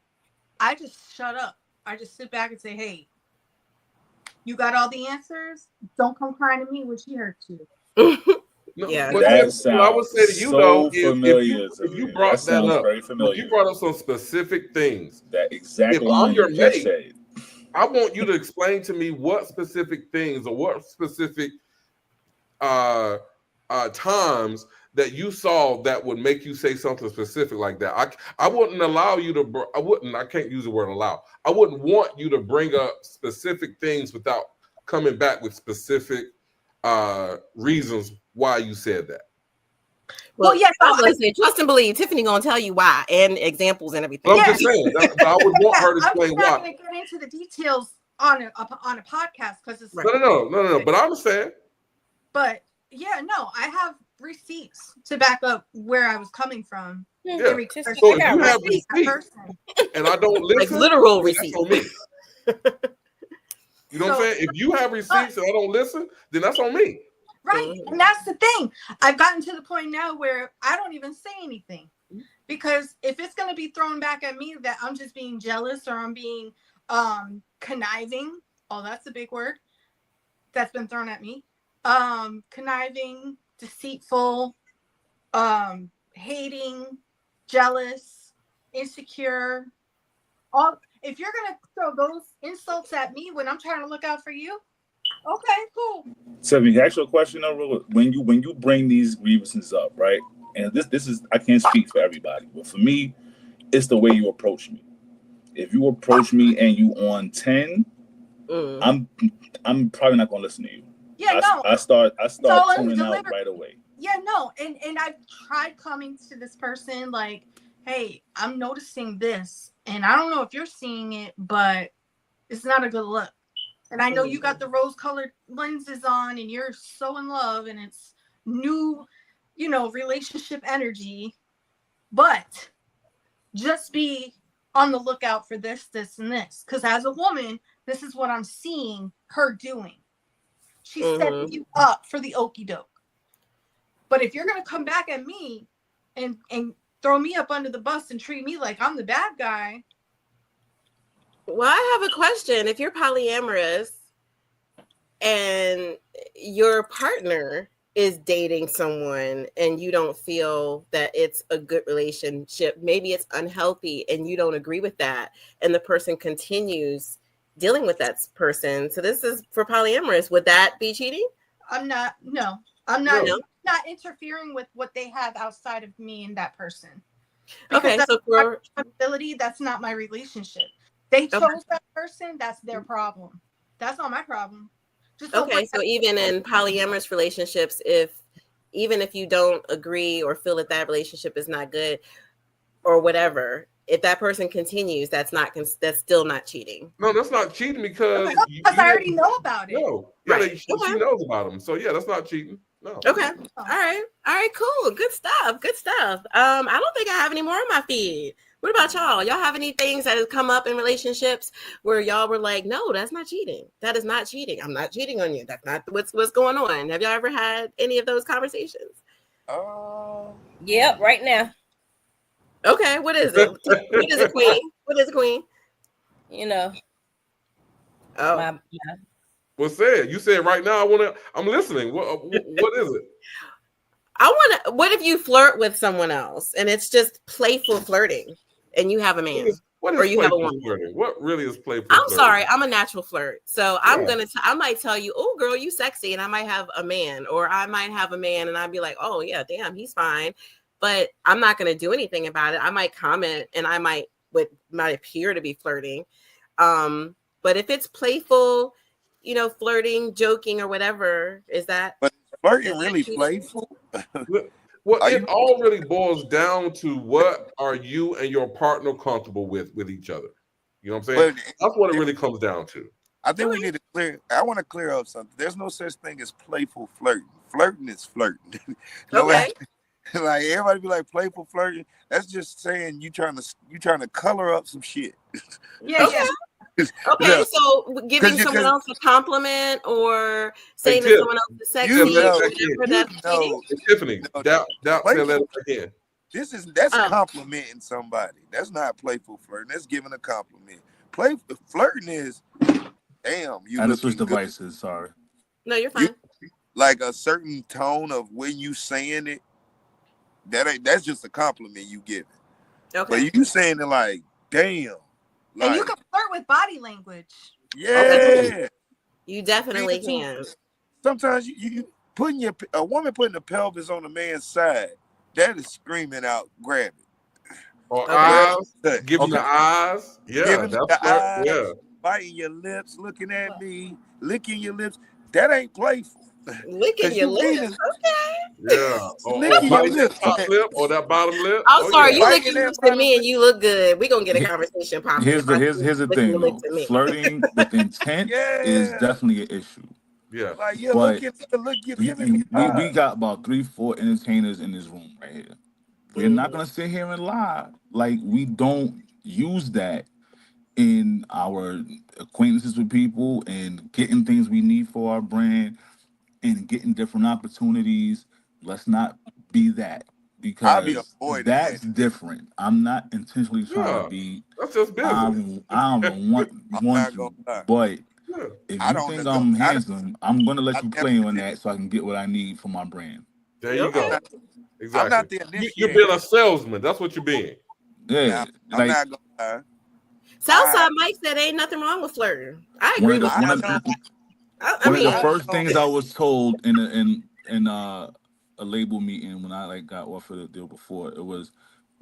I just shut up. I just sit back and say, "Hey, you got all the answers. Don't come crying to me when she hurts you." No, Yeah, but that what I would say to you so though, familiar. if you brought that up, very familiar. if you brought up some specific things, that exact if line I'm your you just mate, said, I want you to explain to me what specific things or what specific times that you saw that would make you say something specific like that. I wouldn't allow you to. I can't use the word allow. I wouldn't want you to bring up specific things without coming back with specific reasons why you said that. Well, yes, I was gonna say trust and believe. Tiffany gonna tell you why and examples and everything. But I'm just saying that I would want her to explain I'm why. not going to get into the details on a podcast because it's No. But I understand. But yeah, no, I have receipts to back up where I was coming from. Yeah. So if you have receipts and I don't listen, like literal receipts on me. You know what I'm saying? If you have receipts and I don't listen, then that's on me. Right. And that's the thing. I've gotten to the point now where I don't even say anything. Because if it's going to be thrown back at me that I'm just being jealous or I'm being conniving, that's a big word that's been thrown at me. Conniving, deceitful, hating, jealous, insecure. If you're going to throw those insults at me when I'm trying to look out for you, okay, cool. So, can I ask you a question? When you bring these grievances up, right? And this is, I can't speak for everybody, but for me, it's the way you approach me. If you approach me and you on 10, I'm probably not gonna listen to you. Yeah, I start tuning out right away. Yeah, no, and I've tried coming to this person like, hey, I'm noticing this, and I don't know if you're seeing it, but it's not a good look. And I know you got the rose-colored lenses on, and you're so in love, and it's new, relationship energy. But just be on the lookout for this, and this. Because as a woman, this is what I'm seeing her doing. She's setting you up for the okie doke. But if you're going to come back at me and throw me up under the bus and treat me like I'm the bad guy. Well, I have a question. If you're polyamorous and your partner is dating someone and you don't feel that it's a good relationship, maybe it's unhealthy and you don't agree with that, and the person continues dealing with that person. So this is for polyamorous. Would that be cheating? I'm not interfering with what they have outside of me and that person. Because so for responsibility, that's not my relationship. They chose that person, that's their problem. That's not my problem. So even in polyamorous relationships, even if you don't agree or feel that relationship is not good or whatever, if that person continues, that's still not cheating. No, that's not cheating because I already know about it. No, she knows about them. So yeah, that's not cheating. No. Okay. All right. Cool. Good stuff. I don't think I have any more on my feed. What about y'all? Y'all have any things that have come up in relationships where y'all were like, no, that's not cheating. That is not cheating. I'm not cheating on you. That's not what's going on. Have y'all ever had any of those conversations? Yep, right now. Okay, what is it? What is it, Queen? What is it, Queen? Oh. Well, say it. You said right now. I'm listening. What is it? What if you flirt with someone else and it's just playful flirting, and you have a man, or you have a woman? Flirting? What really is playful? I'm sorry, I'm a natural flirt, so I might tell you, oh, girl, you sexy, and I might have a man, or I might have a man, and I'd be like, oh yeah, damn, he's fine. but I'm not going to do anything about it. I might comment and I might appear to be flirting. But if it's playful, flirting, joking, or whatever, But flirting really playful? Well, it all really boils down to what are you and your partner comfortable with each other. You know what I'm saying? But that's what it really comes down to. I think we need to I want to clear up something. There's no such thing as playful flirting. Flirting is flirting. Okay. Like everybody be like playful flirting. That's just saying you trying to color up some shit. Yeah. Okay, so giving someone else a compliment or saying that someone else is sexy, Tiffany, say that again. That's complimenting somebody. That's not playful flirting. That's giving a compliment. Flirting is, damn, you. I just switched devices. Sorry. No, you're fine. Like a certain tone of when you saying it. That's just a compliment you give it. Okay. But you saying it like, damn. And you can flirt with body language. Yeah. You definitely can. Sometimes you putting a woman putting the pelvis on a man's side, that is screaming out, grab it. Or eyes, giving the eyes. Yeah. Giving the eyes, biting your lips, looking at me, licking your lips. That ain't playful. Licking your lips. Okay. Yeah. Or that top lip or that bottom lip. I'm sorry, you licking lips to me and you look good. We're gonna get a conversation popping. Here's the thing though. Flirting with intent is definitely an issue. Yeah. Like we got about 3-4 entertainers in this room right here. We're not gonna sit here and lie. Like we don't use that in our acquaintances with people and getting things we need for our brand. And getting different opportunities. Let's not be that because that's different. I'm not intentionally trying to be. That's just business. I don't want you, but if you think I'm handsome, I'm gonna let you play on that so I can get what I need for my brand. There you go. Exactly. I'm not the initiator. You're being a salesman. That's what you're being. Yeah. I'm not gonna lie. Southside Mike said ain't nothing wrong with flirting. I agree with that. One of the first things I was told in a label meeting when I got offered a deal before, it was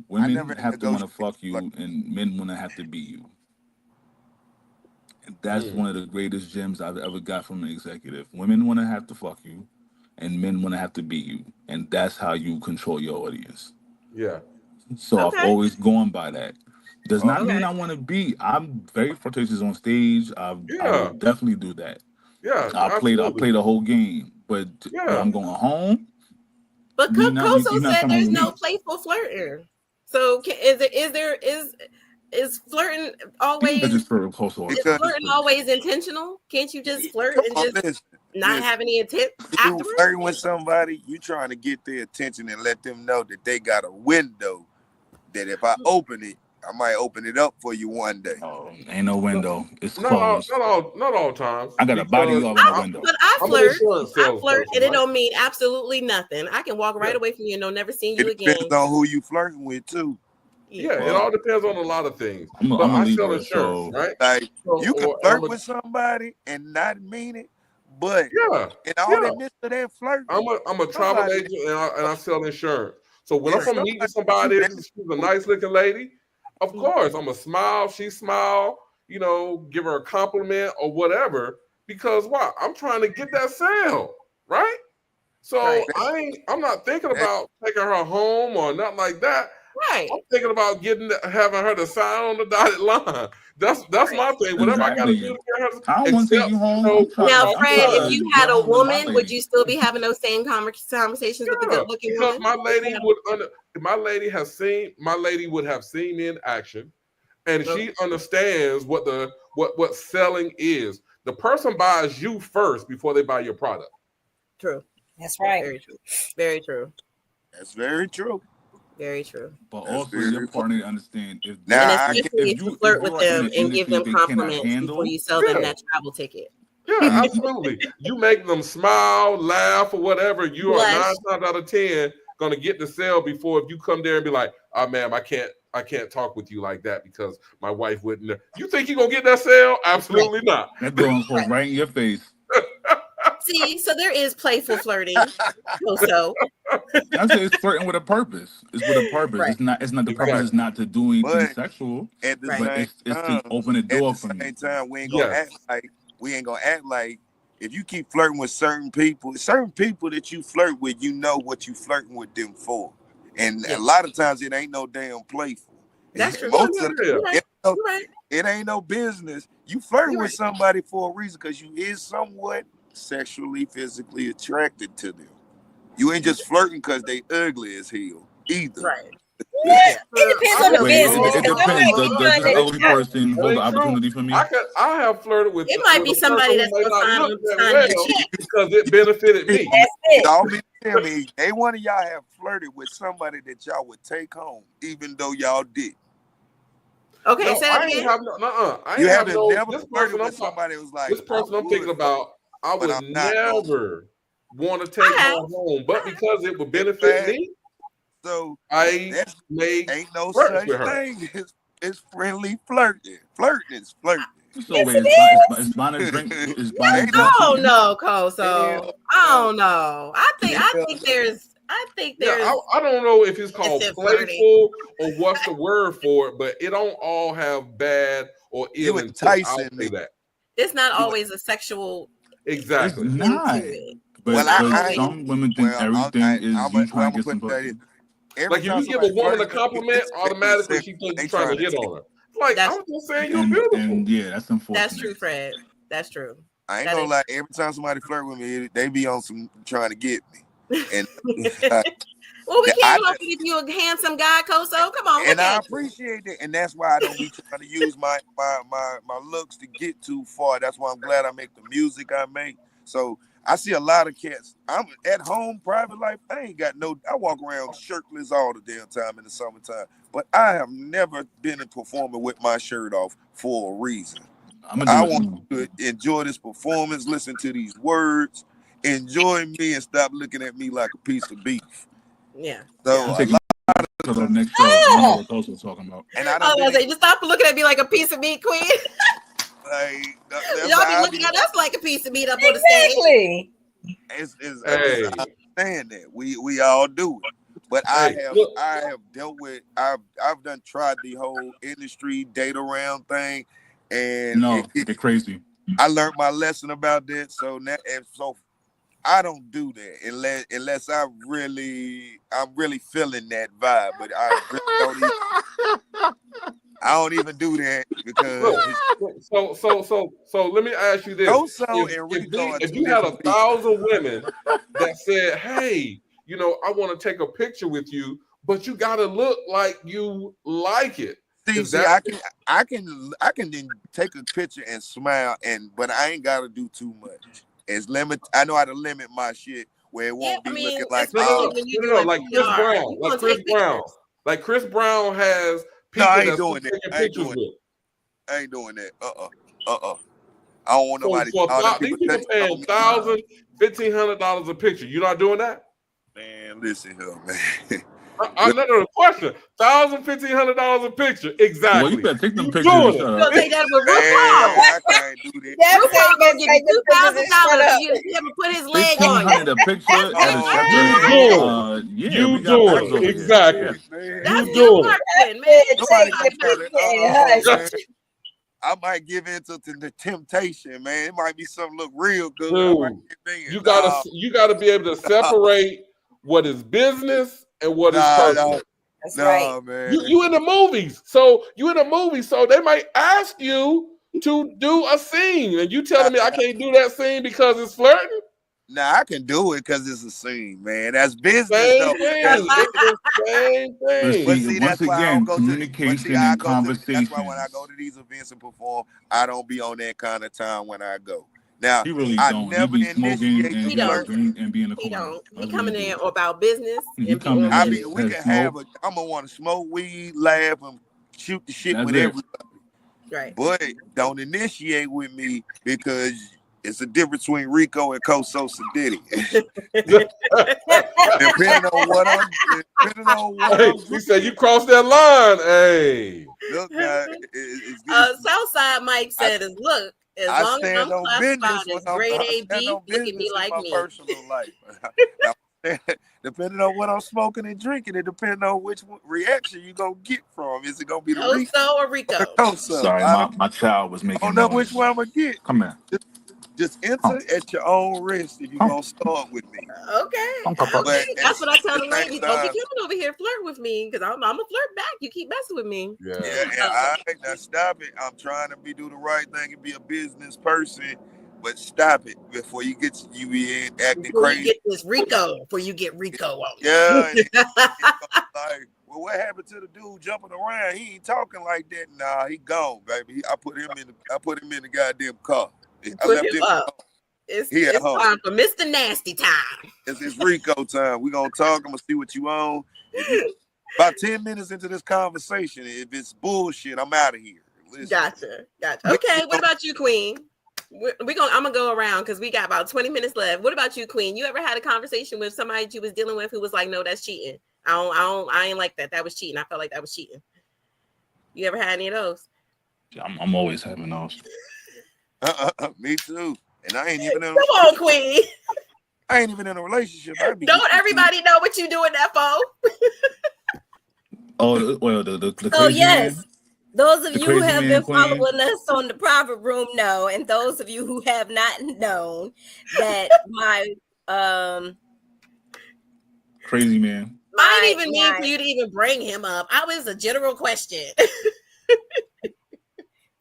women have to want to fuck you and men want to have to beat you. And that's one of the greatest gems I've ever got from an executive. Women want to have to fuck you and men want to have to beat you. And that's how you control your audience. Yeah. So I've always gone by that. Does not mean I want to beat. I'm very flirtatious on stage. I will definitely do that. Yeah, I play the whole game, but when I'm going home. But Koso said there's no playful flirting. So is flirting always? Is flirting always intentional? Can't you just flirt and just not have any intent afterwards? You flirting with somebody, you trying to get their attention and let them know that they got a window that if I open it, I might open it up for you one day. Oh, ain't no window. It's closed. Not all times. I got a body over my window. But I flirt, and it don't mean absolutely nothing. I can walk right away from you and never see you again. It depends on who you flirting with too. Yeah, it all depends on a lot of things. I sell insurance, right? Like you can flirt with somebody and not mean it, but in all the midst of that flirt, I'm a travel agent and I sell insurance. So when I'm meeting somebody, she's a nice looking lady. Of course, I'm a smile. She smile. Give her a compliment or whatever. Because why? I'm trying to get that sale, right? So I'm not thinking about taking her home or nothing like that. Right. I'm thinking about having her to sign on the dotted line. That's my thing. Whatever I got to do to get her. I want to take you home. Now, Fred, if you had a woman, would you still be having those same conversations with the good-looking woman? My lady would have seen me in action, and she understands what selling is. The person buys you first before they buy your product. True. That's right. Very true. Very true. That's very true. Very true. But also your partner to understand if you flirt with them and give them compliments before you sell them that travel ticket. Yeah, absolutely. You make them smile, laugh, or whatever. You are 9 times out of 10 gonna get the sale before if you come there and be like, "Oh, ma'am, I can't talk with you like that because my wife wouldn't." You think you're gonna get that sale? Absolutely not. That going for right in your face. See, so there is playful flirting. So I say it's flirting with a purpose. It's with a purpose. Right. It's not the purpose is not to do anything But sexual, at the Right. but same it's time, to open the at door the for me. same time, we ain't Yes. gonna act like if you keep flirting with certain people that you flirt with, you know what you flirting with them for. And Yeah. a lot of times it ain't no damn playful. That's true. Most of You're right. You're right. it ain't no business. You flirting You're with right. somebody for a reason because you is somewhat sexually, physically attracted to them. You ain't just flirting because they ugly as hell either. Right. It depends on the Wait, business. it 'cause I might depends. be Does trying this to- ugly person That hold the ain't true. opportunity for me? I have flirted with. It might be with a somebody person that's who may gonna not sign look that your well check. because it benefited me. That's it. Y'all be tell me, ain't one of y'all have flirted with somebody that y'all would take home, even though y'all did. Okay, No, say that I ain't again. have no. I You ain't have haven't no. never This flirted person I'm with somebody who was like, this person I'm thinking about, I but would I'm not going. never want to I take have. her home, but because it would benefit fact, me, So I that's may ain't no flirt such with her. thing. It's friendly flirting. Flirting is flirting. So Yes, wait, it is buying a drink? Is buying a Ain't drink I don't cheating? know, Koso. Hell I no. don't know. I think Hell there's Yeah, I don't know if it's called Instant flirting. playful or what's the word for it, but it don't all have bad or ill You intent. I'll enticing say me. that. it's not always a sexual It's Exactly. not. into it. But, Well, not but always. some women think Well, everything is I'm you gonna trying to get put some that pussy. in. Every Like if time you give a somebody woman a flirts with me, compliment, it's very automatically she sexual. thinks They you're trying to trying hit to on her. Like That's- I'm just saying, you're beautiful. And yeah, that's unfortunate. That's true, Fred. That's true. I ain't That gonna is- lie. Every time somebody flirt with me, they be on some trying to get me. And Well, we I- can't help it if you're a handsome guy, Koso. Come on, and look I at you. appreciate it, and that's why I don't be trying to use my looks to get too far. That's why I'm glad I make the music I make. So I see a lot of cats. I'm at home, private life. I walk around shirtless all the damn time in the summertime. But I have never been in performing with my shirt off for a reason. I'm gonna I do it want soon. you to enjoy this performance, listen to these words, enjoy me, and stop looking at me like a piece of beef. Yeah. So I'm a taking lot, to the next show. I know what Coach was talking about. and I I don't was gonna say, just stop looking at me like a piece of meat, Queen. that's Y'all be how I looking at us like a piece of meat up on the stage. Exactly. Hey. I understand that we all do it, but Hey, I have dealt with I've tried the whole industry date around thing, and No, they're crazy. I learned my lesson about that. So now, and so I don't do that unless I'm really feeling that vibe. But I really don't even do that because So let me ask you this: Koso and Rico are if two you had different people. 1,000 women that said, "Hey, I want to take a picture with you," but you got to look like you like it. I can then take a picture and smile, but I ain't got to do too much. I know how to limit my shit where it won't be looking like No, like Chris Brown, like Chris Brown has people I ain't that's doing that. taking I ain't pictures doing with. I ain't doing that. I don't want nobody. These people paying $1,000, $1,500 a picture. You not doing that? Man, listen here, man. Another question: $1,000, $1,500 a picture. Exactly. Well, you better take them pictures. You gonna take that with RuPaul? I can't do that. RuPaul gonna give you $2,000 if you ever put his leg on $1,500 a picture at a Shepherd's. Yeah, we got doing it. Exactly. That's still marketing, man. I might give in to the temptation, man. It might be something look real good. Dude, you gotta be able to separate what is business and what is personal. That's right, man. You in the movies, so they might ask you to do a scene, and you telling me I can't do that scene because it's flirting? Nah, I can do it because it's a scene, man. That's business, Same though. thing. It's the same thing. But see, once that's why I again, don't go communication to. and That's conversation. why when I go to these events and perform, I don't be on that kind of time when I go. Now, He really I don't. never He be smoking and He don't. drink and be in the He corner. don't. He coming in about business. He coming in. We can have I'm gonna want to smoke weed, laugh, and shoot the shit with everybody. Right. But don't initiate with me because it's a difference between Rico and Koso Sadiddy. Depending on what I'm he said you crossed that line. Hey. Look, guys, Southside Mike said is look, as long as I'm classified as grade A beef, look at me like me. Personal life. Depending on what I'm smoking and drinking, it depends on which reaction you gonna get from. Is it gonna be the Coso or Rico? Coso. Sorry, my child was making. I don't know which one I'm gonna get. Come here. Just enter at your own risk if you're gonna start with me. Okay. But That's what I tell the ladies. Don't be time, coming over here flirt with me because I'm a flirt back. You keep messing with me. Yeah. all right, now stop it. I'm trying to do the right thing and be a business person, but stop it before you be acting Before crazy. you get this Rico, before you get Rico on. Yeah. Like, well, what happened to the dude jumping around? He ain't talking like that. Nah, he gone, baby. I put him in the goddamn car. I left him up. It's time for Mr. Nasty time. It's Rico time. We're gonna talk. I'm gonna see what you own. About 10 minutes into this conversation, if it's bullshit, I'm out of here. Listen. Gotcha. Okay, what about you, Queen? I'm gonna go around because we got about 20 minutes left. What about you, Queen? You ever had a conversation with somebody you was dealing with who was like, no, that's cheating. I ain't like that. That was cheating. I felt like that was cheating. You ever had any of those? I'm always having those. Me too. And I ain't even in Come on, Queen. I ain't even in a relationship. Don't everybody know what you doing that for? Oh, well, the crazy yes. Man? Those of you who have been Queen. following us on the private room know, and those of you who have not known that my crazy man. I didn't even mean for you to even bring him up. I was a general question.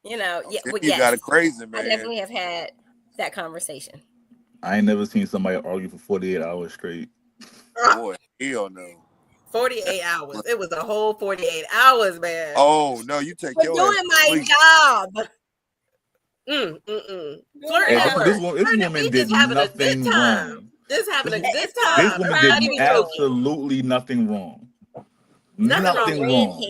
You know, yeah, well, you got a crazy man. I definitely have had that conversation. I ain't never seen somebody argue for 48 hours straight. Boy, hell no. 48 hours. It was a whole 48 hours, man. Oh no, you take your doing my job. This woman did nothing wrong. Just having a good time. This woman did absolutely nothing wrong. Nothing wrong.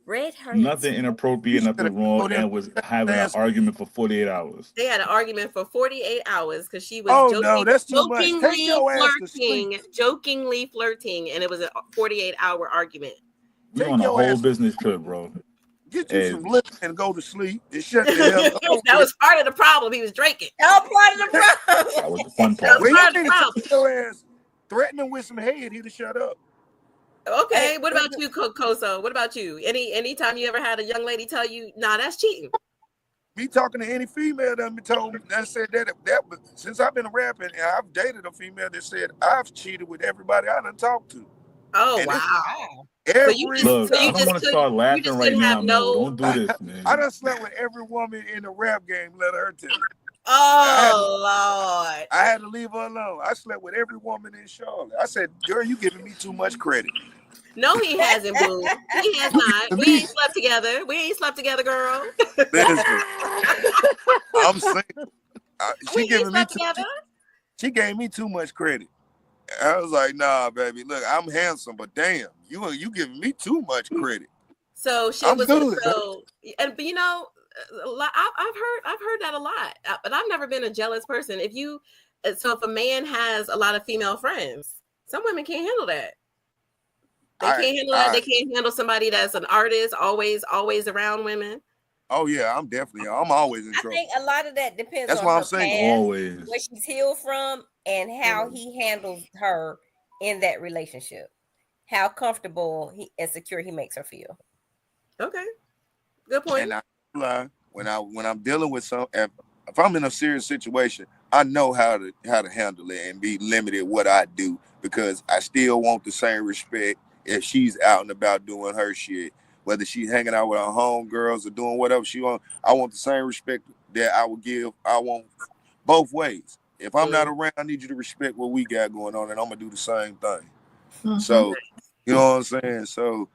Red hurts. Nothing inappropriate, nothing wrong, and was having an argument for 48 hours. They had an argument for 48 hours because she was jokingly flirting, and it was a 48-hour argument. You're on a whole business trip, bro. Get you some lip and go to sleep. And shut the hell up. That was part of the problem. He was drinking. That was part of the problem. That was the fun part. When you your ass threatening with some head, he'd have shut up. Okay, what about you, Coso? What about you? Anytime you ever had a young lady tell you, nah, that's cheating? Me talking to any female that told me that said that since I've been rapping and I've dated a female that said I've cheated with everybody I done talked to. Oh, and wow. I don't want to start laughing right now. No, don't do this, man. I done slept with every woman in the rap game. Let her tell it. Oh, Lord. I had to leave her alone. I slept with every woman in Charlotte. I said, girl, you giving me too much credit. No, he hasn't, boo. He has not. We ain't slept together. We ain't slept together, girl. Listen, I'm saying, she gave me too much credit. I was like, nah, baby, look, I'm handsome, but damn, you giving me too much credit. So she was good. But you know, I've heard that a lot, but I've never been a jealous person. If a man has a lot of female friends, some women can't handle that. They can't handle that. They can't handle somebody that's an artist, always around women. Oh yeah, I'm always in trouble. I think a lot of that depends on what I'm saying. Always where she's healed from and how he handles her in that relationship. How comfortable and secure he makes her feel. Okay, good point. And when I'm dealing with if I'm in a serious situation, I know how to handle it and be limited what I do because I still want the same respect if she's out and about doing her shit. Whether she's hanging out with her homegirls or doing whatever she wants, I want the same respect that I would give. I want both ways. If I'm not around, I need you to respect what we got going on, and I'm gonna do the same thing. Mm-hmm. So, you know what I'm saying? So,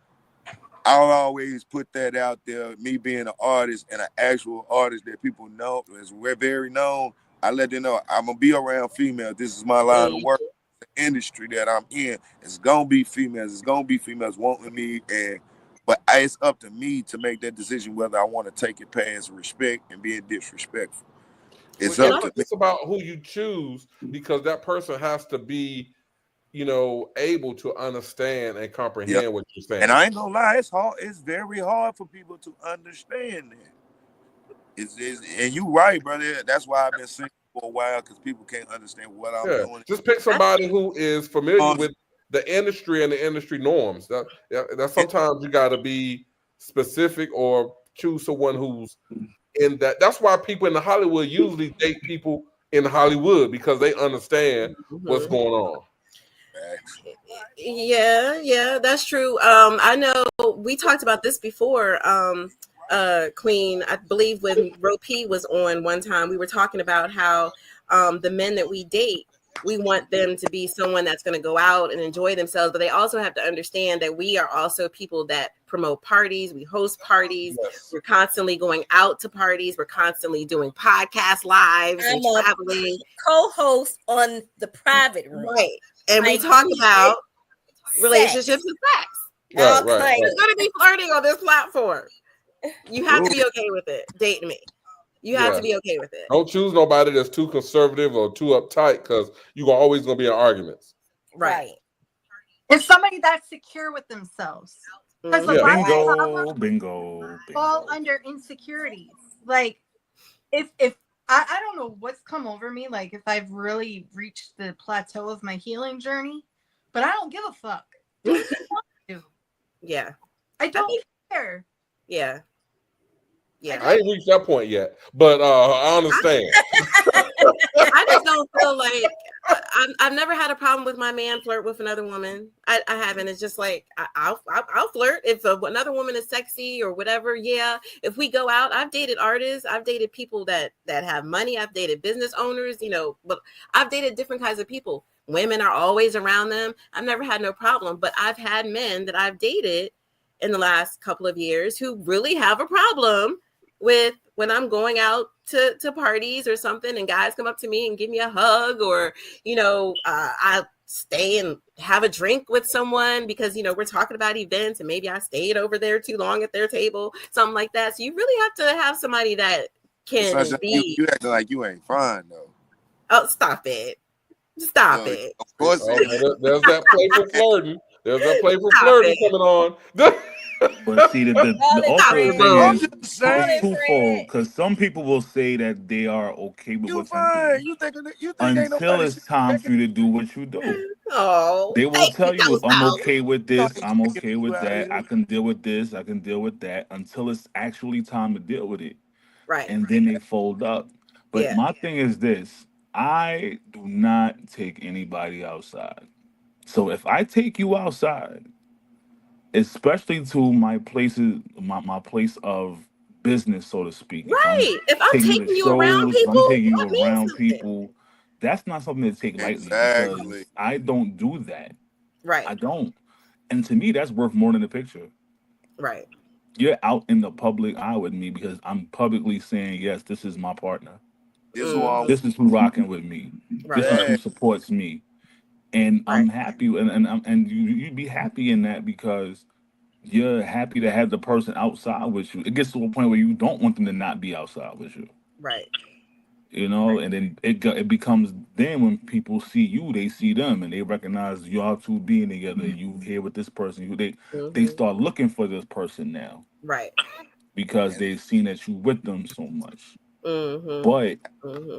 I'll always put that out there. Me being an artist and an actual artist that people know, we're very known. I let them know I'm gonna be around females. This is my line of work. The industry that I'm in, it's gonna be females. It's gonna be females wanting me, but it's up to me to make that decision whether I want to take it past respect and being disrespectful. It's up to me. It's about who you choose because that person has to be, able to understand and comprehend what you're saying. And I ain't gonna lie, it's hard. It's very hard for people to understand that. And you right, brother. That's why I've been single for a while because people can't understand what I'm Yeah, doing. just pick somebody who is familiar with the industry and the industry norms. That sometimes you got to be specific or choose someone who's in that. That's why people in the Hollywood usually date people in Hollywood because they understand what's going on. Yeah, that's true. I know we talked about this before. Queen, I believe when Ro P was on one time, we were talking about how the men that we date, we want them to be someone that's going to go out and enjoy themselves, but they also have to understand that we are also people that promote parties. We host parties. Yes. We're constantly going out to parties. We're constantly doing podcast lives and traveling. Co-host on the private room, right? And we talk about relationships and sex. Right. There's going to be flirting on this platform. You have to be okay with it. Date me. You have to be okay with it. Don't choose nobody that's too conservative or too uptight because you're always going to be in arguments. Right. It's somebody that's secure with themselves. Because a lot of problems bingo fall under insecurities. Like, if I don't know what's come over me, like if I've really reached the plateau of my healing journey, but I don't give a fuck. Do what you want to. Yeah. I don't care. Yeah. I ain't reached that point yet, but I understand. I just don't feel like I've never had a problem with my man flirt with another woman. I haven't. It's just like I'll flirt if another woman is sexy or whatever. Yeah. If we go out, I've dated artists. I've dated people that have money. I've dated business owners. But I've dated different kinds of people. Women are always around them. I've never had no problem. But I've had men that I've dated in the last couple of years who really have a problem with when I'm going out to parties or something and guys come up to me and give me a hug or, I stay and have a drink with someone because, we're talking about events and maybe I stayed over there too long at their table, something like that. So you really have to have somebody that can be. You acting like you ain't fine though. Oh, stop it. Stop it. Of course. There's that playful flirting. There's that playful flirting coming on. But see, the ultimate thing is it's twofold because some people will say that they are okay with what you're doing until it's time for you to do what you do. Oh, they will tell you, I'm okay with this, I'm okay with that, I can deal with this, I can deal with that, until it's actually time to deal with it. Right. And then they fold up. But my thing is this, I do not take anybody outside. So if I take you outside, especially to my places, my place of business, so to speak. Right. If I'm taking you around people, I'm taking you around people, that's not something to take lightly because I don't do that. Right. I don't. And to me, that's worth more than the picture. Right. You're out in the public eye with me because I'm publicly saying, yes, this is my partner. This is who rocking with me. Right. This is who supports me. And I'm happy, and you'd be happy in that because you're happy to have the person outside with you. It gets to a point where you don't want them to not be outside with you. Right. And then it becomes then when people see you, they see them, and they recognize y'all two being together. You here with this person, they start looking for this person now. Right. Because they've seen that you with them so much. But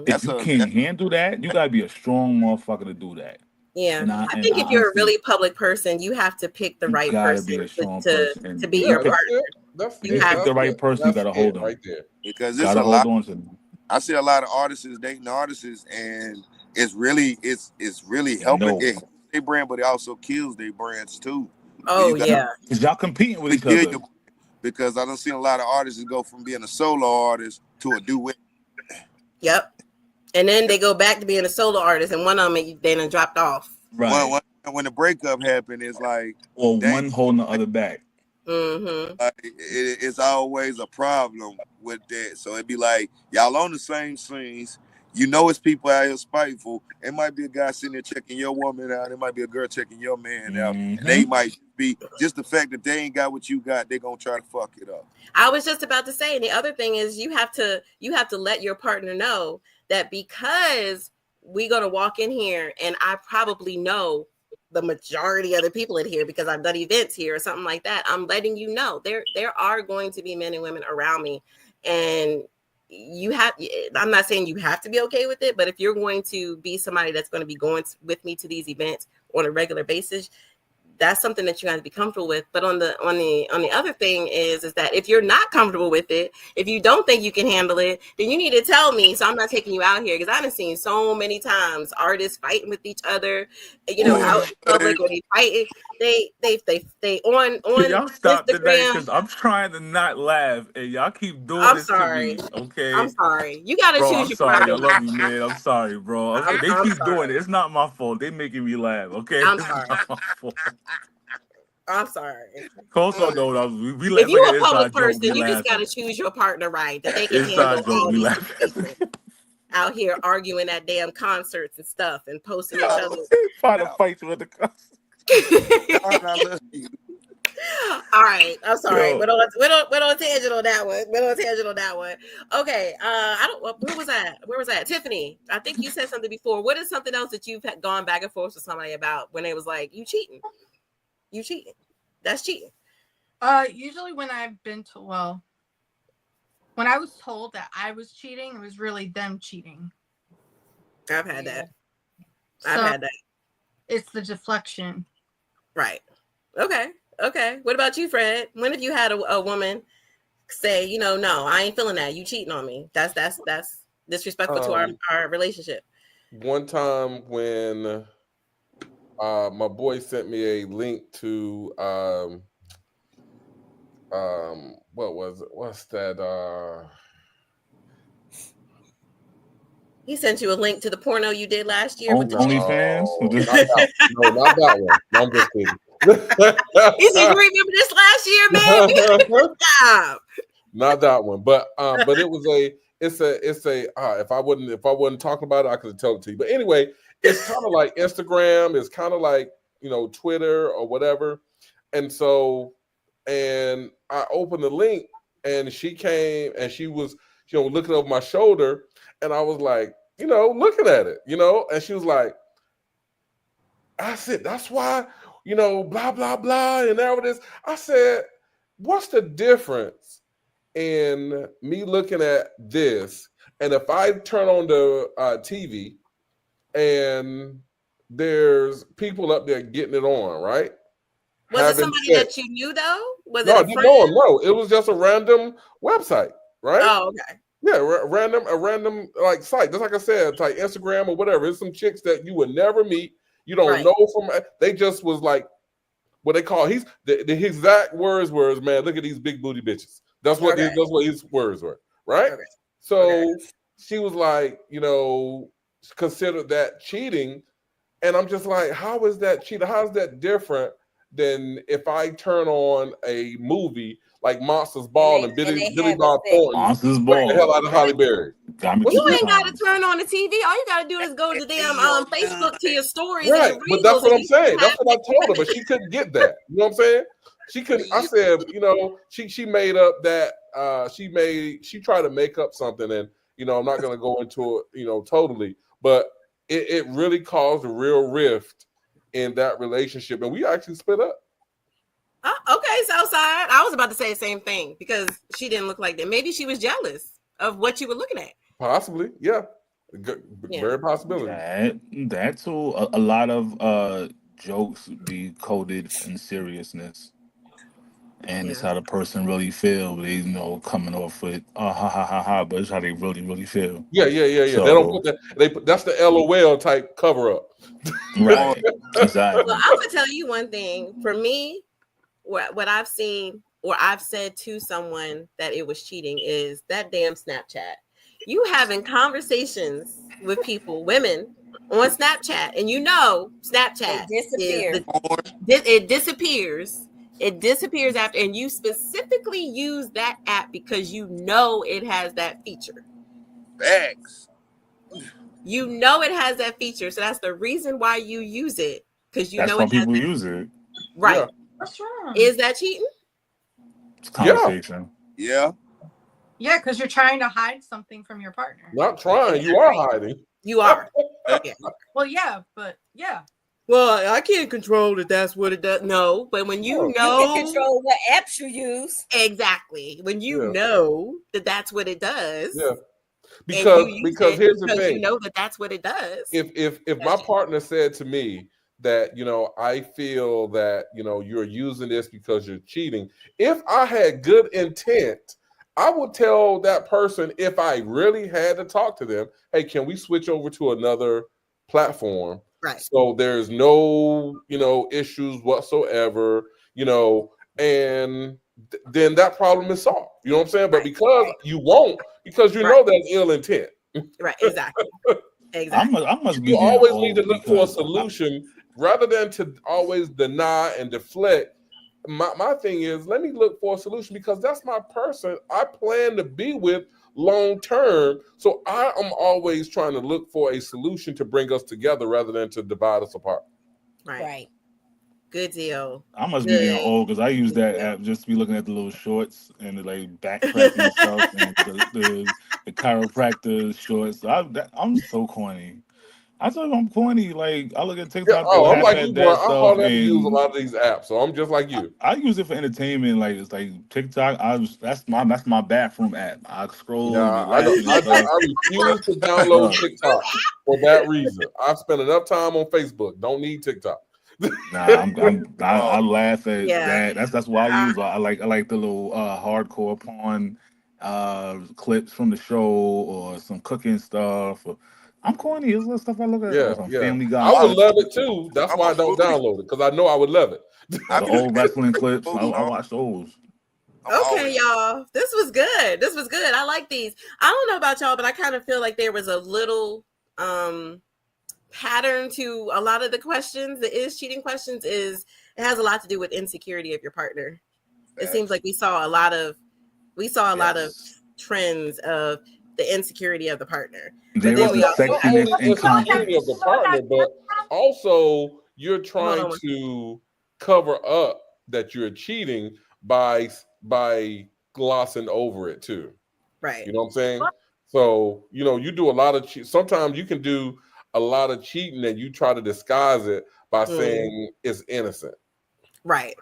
if you can't handle that, you gotta be a strong motherfucker to do that. Yeah, I think if you're a really public person, you have to pick the right person to be your partner. You pick the right person, you gotta hold them right there. Because it's a lot. I see a lot of artists dating artists, and it's really helping their brand, but it also kills their brands too. Oh yeah, because y'all competing with each other. Because I don't see a lot of artists go from being a solo artist to a duet. Yep. And then they go back to being a solo artist, and one of them they done dropped off. Right. When the breakup happened, it's like one holding the other back. It's always a problem with that. So it'd be like y'all on the same scenes. You know, it's people out here spiteful. It might be a guy sitting there checking your woman out. It might be a girl checking your man out. And they might be just the fact that they ain't got what you got. They're gonna try to fuck it up. I was just about to say, and the other thing is you have to let your partner know that because we're going to walk in here and I probably know the majority of the people in here because I've done events here or something like that. I'm letting you know there are going to be men and women around me. And I'm not saying you have to be okay with it, but if you're going to be somebody that's going to be going with me to these events on a regular basis, that's something that you got to be comfortable with. But on the other thing is that if you're not comfortable with it, if you don't think you can handle it, then you need to tell me, so I'm not taking you out here. Because I've seen so many times artists fighting with each other, out in public, or they fighting. They on Y'all stop today Instagram. because I'm trying to not laugh and y'all keep doing I'm this sorry. to me. Okay. I'm sorry. You got to Bro, choose I'm your sorry. I partner. love you, man. I'm sorry, bro. They I'm keep sorry. doing it. It's not my fault. They making me laugh. Okay. I'm It's sorry. not my fault. I'm sorry. Also, no, we If laugh like you're an a public inside joke. We person, you just got to laughing. choose your partner right, that they can Inside handle joke. all We these laughing. situations. Out here arguing at damn concerts and stuff and posting each other. Trying to fight you at the concert. I love you. All right, I'm sorry. Yo. We're on tangent on that one. Okay, I don't. Where was that? Tiffany, I think you said something before. What is something else that you've gone back and forth with somebody about when it was like, you cheating? That's cheating. Usually when I've been to, when I was told that I was cheating, it was really them cheating. I've had that. So it's the deflection. Right. Okay. What about you, Fred? When have you had a woman say, no, I ain't feeling that. You cheating on me. That's disrespectful to our relationship. One time when my boy sent me a link to what was it? What's that? He sent you a link to the porno you did last year with the OnlyFans? Not that one. No, I'm just kidding. He said, you remember this last year, man? Stop. Not that one, but it was it's a if I wasn't talking about it, I could tell it to you. But anyway, it's kind of like Instagram, it's kind of like Twitter or whatever. And so, and I opened the link, and she came, and she was looking over my shoulder, and I was like, looking at it, and she was like, I said, that's why, blah blah blah, and all this. I said, what's the difference in me looking at this, and if I turn on the TV and there's people up there getting it on, right? Was it somebody that you knew though? Was no, it a friend? No, it was just a random website, right? Oh, okay. Yeah, a random like site. Just like I said, like Instagram or whatever. It's some chicks that you would never meet. You don't know from. They just was like what they call. His exact words was, man, look at these big booty bitches. That's what his words were, right? Okay. So she was like, consider that cheating, and I'm just like, how is that cheating? How is that different than if I turn on a movie like Monsters Ball and Billy Bob Thornton, Monsters Ball, the hell out of Halle Berry? Well, you ain't got to turn on the TV. All you got to do is go to damn Facebook to your stories. Right, and but that's what I'm saying. That's what I told her, but she couldn't get that. You know what I'm saying? She couldn't. I said, she made up that she tried to make up something, and I'm not going to go into it, totally, but it really caused a real rift in that relationship, and we actually split up. Okay, Southside. I was about to say the same thing because she didn't look like that. Maybe she was jealous of what you were looking at. Possibly, yeah. Very possibility. That too. A lot of jokes be coded in seriousness, and it's how the person really feel. They coming off with ha ha ha ha, but it's how they really feel. Yeah. So, they don't put that. That's the LOL type cover up. Right. Exactly. Well, I'm gonna tell you one thing. For me, what I've seen or I've said to someone that it was cheating is that damn Snapchat. You having conversations with people, women on Snapchat, and Snapchat it disappears. It disappears after, and you specifically use that app because it has that feature. Thanks. It has that feature, so that's the reason why you use it, because that's why people use it. Right. Yeah. What's wrong? Is that cheating? It's conversation. Yeah. Yeah, because you're trying to hide something from your partner. Not trying. You are hiding. You are. Well, yeah, but yeah. Well, I can't control that. That's what it does. No, but when you know, you can control what apps you use. Exactly. When you know that that's what it does. Yeah. Because here's the thing. You know that that's what it does. If my partner said to me that, I feel that, you're using this because you're cheating, if I had good intent, I would tell that person, if I really had to talk to them, hey, can we switch over to another platform? Right. So there's no, issues whatsoever, and then that problem is solved. You know what I'm saying? But because you won't, because you know that's ill intent. Right, exactly. Exactly. I must be you always old need to look for a solution rather than to always deny and deflect. My thing is, let me look for a solution because that's my person I plan to be with long term. So I am always trying to look for a solution to bring us together rather than to divide us apart. Right. Good deal. I must be getting old because I use that app just to be looking at the little shorts and the like backtracking stuff and the chiropractor shorts. I'm so corny. I told you I'm corny. Like I look at TikTok. I'm like you, bro. I hardly ever use a and lot of these apps, so I'm just like you. I use it for entertainment. Like it's like TikTok. That's my bathroom app. I scroll. Nah, I refuse to download TikTok for that reason. I've spent enough time on Facebook. Don't need TikTok. Nah, I laugh at that. That's why I use. I like the little hardcore porn clips from the show or some cooking stuff. I'm corny. It's little stuff I look at. Family Guy. I would love it too. That's why I don't download it because I know I would love it. The old wrestling clips. I watch those. Okay, y'all. This was good. I like these. I don't know about y'all, but I kind of feel like there was a little pattern to a lot of the questions. The is cheating questions it has a lot to do with insecurity of your partner. It seems like we saw a lot of trends of the insecurity of the partner. There was a sectionist insecurity of the partner, but also you're trying to cover up that you're cheating by glossing over it too. Right. You know what I'm saying? So, you do a lot of sometimes you can do a lot of cheating and you try to disguise it by saying it's innocent. Right.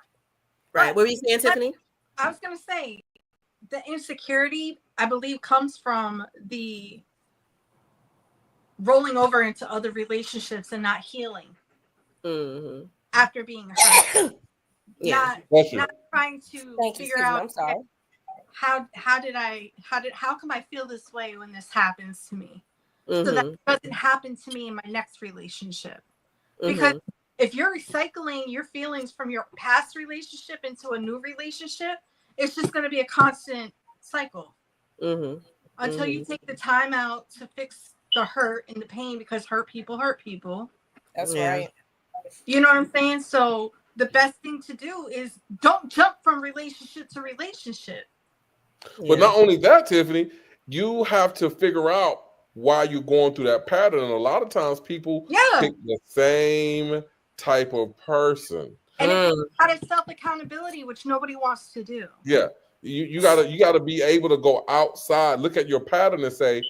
What were you saying, Tiffany? I was going to say the insecurity, I believe, comes from the rolling over into other relationships and not healing after being hurt. Not trying to figure out. I'm sorry. How come I feel this way when this happens to me? So that it doesn't happen to me in my next relationship. Because if you're recycling your feelings from your past relationship into a new relationship, it's just going to be a constant cycle until you take the time out to fix the hurt and the pain, because hurt people. That's right. You know what I'm saying? So the best thing to do is don't jump from relationship to relationship. But not only that, Tiffany, you have to figure out why you're going through that pattern. And a lot of times people pick the same type of person. And it's out of self-accountability, which nobody wants to do. Yeah. You gotta be able to go outside, look at your pattern and say,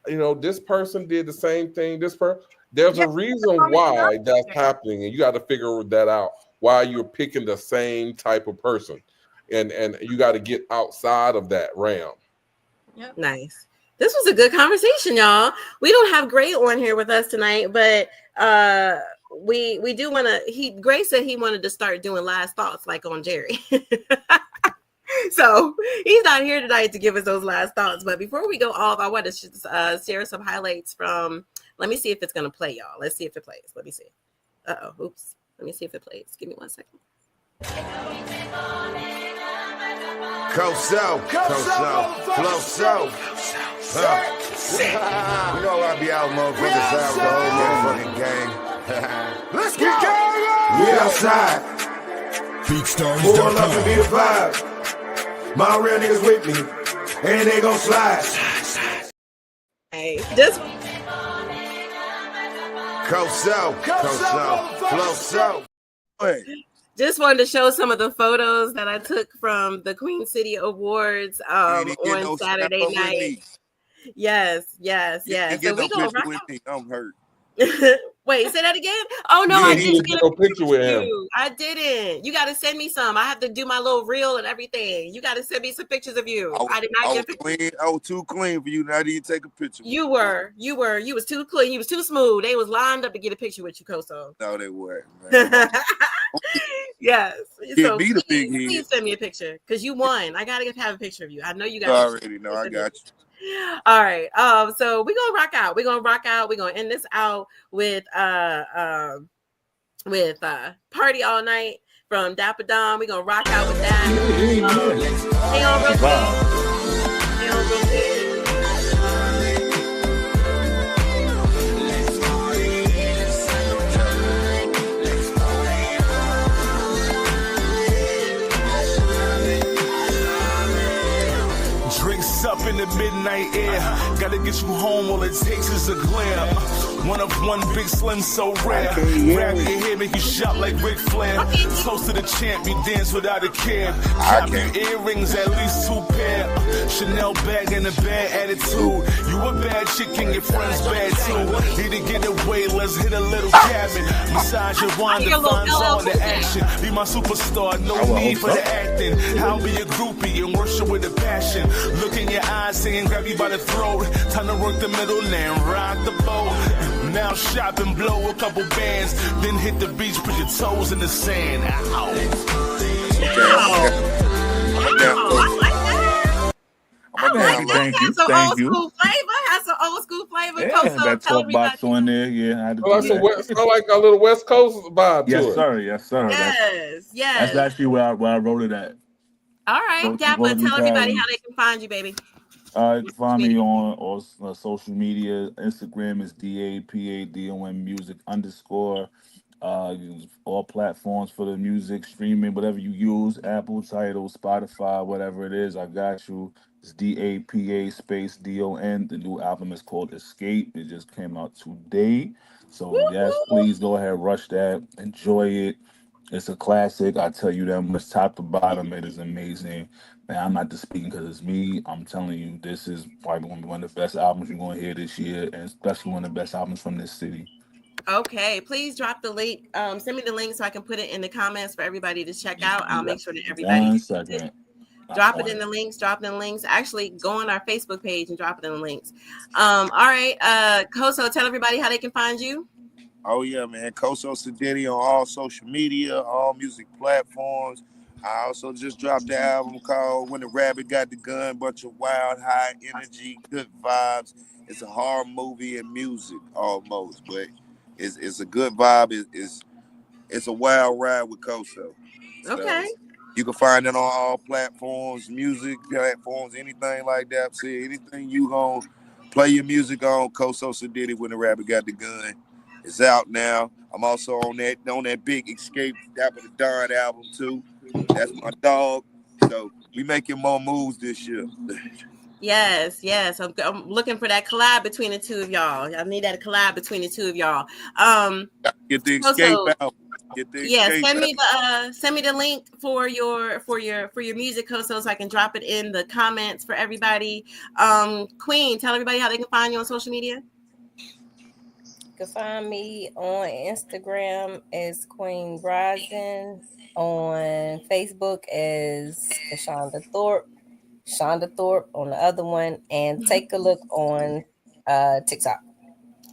this person did the same thing. There's a reason why that's happening, and you got to figure that out. Why you're picking the same type of person, and you got to get outside of that realm. Yep. Nice. This was a good conversation, y'all. We don't have Gray on here with us tonight, but we do want to. Gray said he wanted to start doing last thoughts like on Jerry. So he's not here tonight to give us those last thoughts. But before we go off, I want to share some highlights from. Let me see if it's going to play, y'all. Let's see if it plays. Let me see. Oops. Let me see if it plays. Give me 1 second. Flow so. You know I be out, motherfuckers, out the whole motherfucking gang. Let's go. We outside. Pull up and be the vibe. My real niggas with me, and they gon' slide. Hey, just flow so. Just wanted to show some of the photos that I took from the Queen City Awards on Saturday night. Yes. So we go with me. I'm hurt. Wait, say that again. Oh no, Yeah, I he didn't didn't get get a no picture with him. you. I didn't. You got to send me some. I have to do my little reel and everything. You got to send me some pictures of you. I did not get a picture. Clean. I was too clean for you. Now you take a picture. You was too clean. You was too smooth. They was lined up to get a picture with you, Koso. No, they weren't. Yes. So please send me a picture because you won. I gotta have a picture of you. I know you got. Already know. I got you. All right. So we're gonna rock out. We're gonna end this out with Party All Night from Dapper Don. We're gonna rock out with that. Hang on real quick. Drinks up in the midnight air. Gotta get you home, all it takes is a glare. One of one, big slim, so rare. Grab your hair, make you shop like Ric Flair. Toast to the champ, you dance without a care. Cap your earrings, at least 2 pair. Chanel bag and a bad attitude. You a bad chick and your friends bad too. Need to get away, let's hit a little cabin. Massage your wine, defines all the action. Be my superstar, no need for the acting. I'll be a groupie and worship with a passion. Look in your eyes, saying grab you by the throat. Time to work the middle and rock the boat. Now shop and blow a couple bands. Then hit the beach, put your toes in the sand. Ow. Thank you. Old school flavor. Has some old school flavor. Yeah, that talk box on there. Yeah, I had to I like a little West Coast vibe to it. Yes, sir. Yes. That's actually where I wrote it at. All right, Dapper, tell everybody how they can find you, baby. Find me on all social media. Instagram is DAPADON music _. All platforms for the music streaming, whatever you use, Apple, Tidal, Spotify, whatever it is, I got you. It's DAPA space DON. The new album is called Escape. It just came out today. So yes, please go ahead, rush that, enjoy it. It's a classic. I tell you that much, top to bottom. It is amazing. Man, I'm not just speaking because it's me. I'm telling you, this is probably going to be one of the best albums you're going to hear this year, and especially one of the best albums from this city. Okay, please drop the link. Send me the link so I can put it in the comments for everybody to check out. I'll make sure that everybody 1 second. Drop it in the links. Actually, go on our Facebook page and drop it in the links. All right, Koso, tell everybody how they can find you. Oh yeah, man. Koso Sadiddy on all social media, all music platforms. I also just dropped the album called When the Rabbit Got the Gun. Bunch of wild, high energy, good vibes. It's a horror movie and music almost, but it's a good vibe. It's a wild ride with Koso. Okay. So you can find it on all platforms, music platforms, anything like that. See, anything you gonna play your music on, Koso Sadiddy When the Rabbit Got the Gun. It's out now. I'm also on that big Escape Dapper Don album too. That's my dog. So we making more moves this year. Yes. I'm looking for that collab between the two of y'all. I need that collab between the two of y'all. Get the Escape out. Send me the link for your music, Koso, so I can drop it in the comments for everybody. Queen, tell everybody how they can find you on social media. You can find me on Instagram as Queen Rising, on Facebook as Shonda Thorpe on the other one, and take a look on TikTok.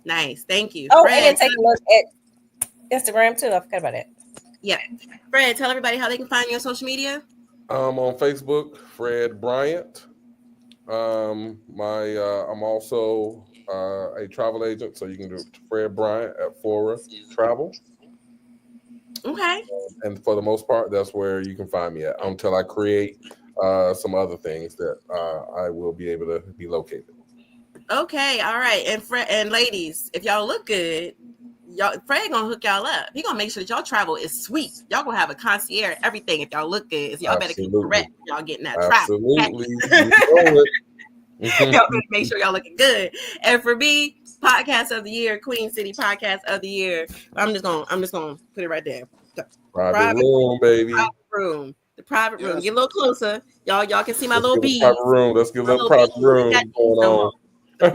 Nice, thank you. Oh, Fred, and take a look at Instagram too. I forgot about that. Yeah, Fred, tell everybody how they can find you on social media. On Facebook, Fred Bryant. I'm also a travel agent, so you can do Fred Bryant at Fora Travel. Okay. And for the most part, that's where you can find me at until I create some other things that I will be able to be located. Okay, all right. And ladies, if y'all look good, Fred gonna hook y'all up. He gonna make sure that y'all travel is sweet. Y'all gonna have a concierge, everything. If y'all look good, so y'all better keep correct. Y'all getting that travel. Y'all better make sure y'all looking good. And for me, podcast of the year, Queen City podcast of the year. I'm just gonna put it right there. Private room, baby. Private room. The private room. Get a little closer. Y'all can see my little beads. Private room. Let's get a little private room going on. The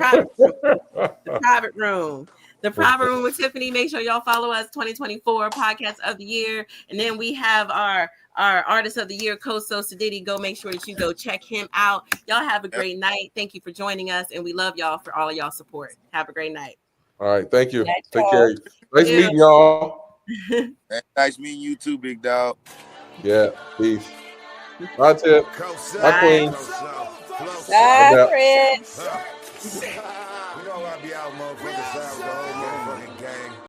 private room. The Private Room with Tiffany. Make sure y'all follow us. 2024 Podcast of the Year, and then we have our Artist of the Year, Koso Sadidi. Go make sure that you go check him out. Y'all have a great night. Thank you for joining us, and we love y'all for all of y'all support. Have a great night. All right, thank you. Take care. Nice meeting y'all. Nice meeting you too, big dog. Yeah, peace. Bye, Tip. Bye, Queen. Bye, Chris. You know I be out, motherfuckers.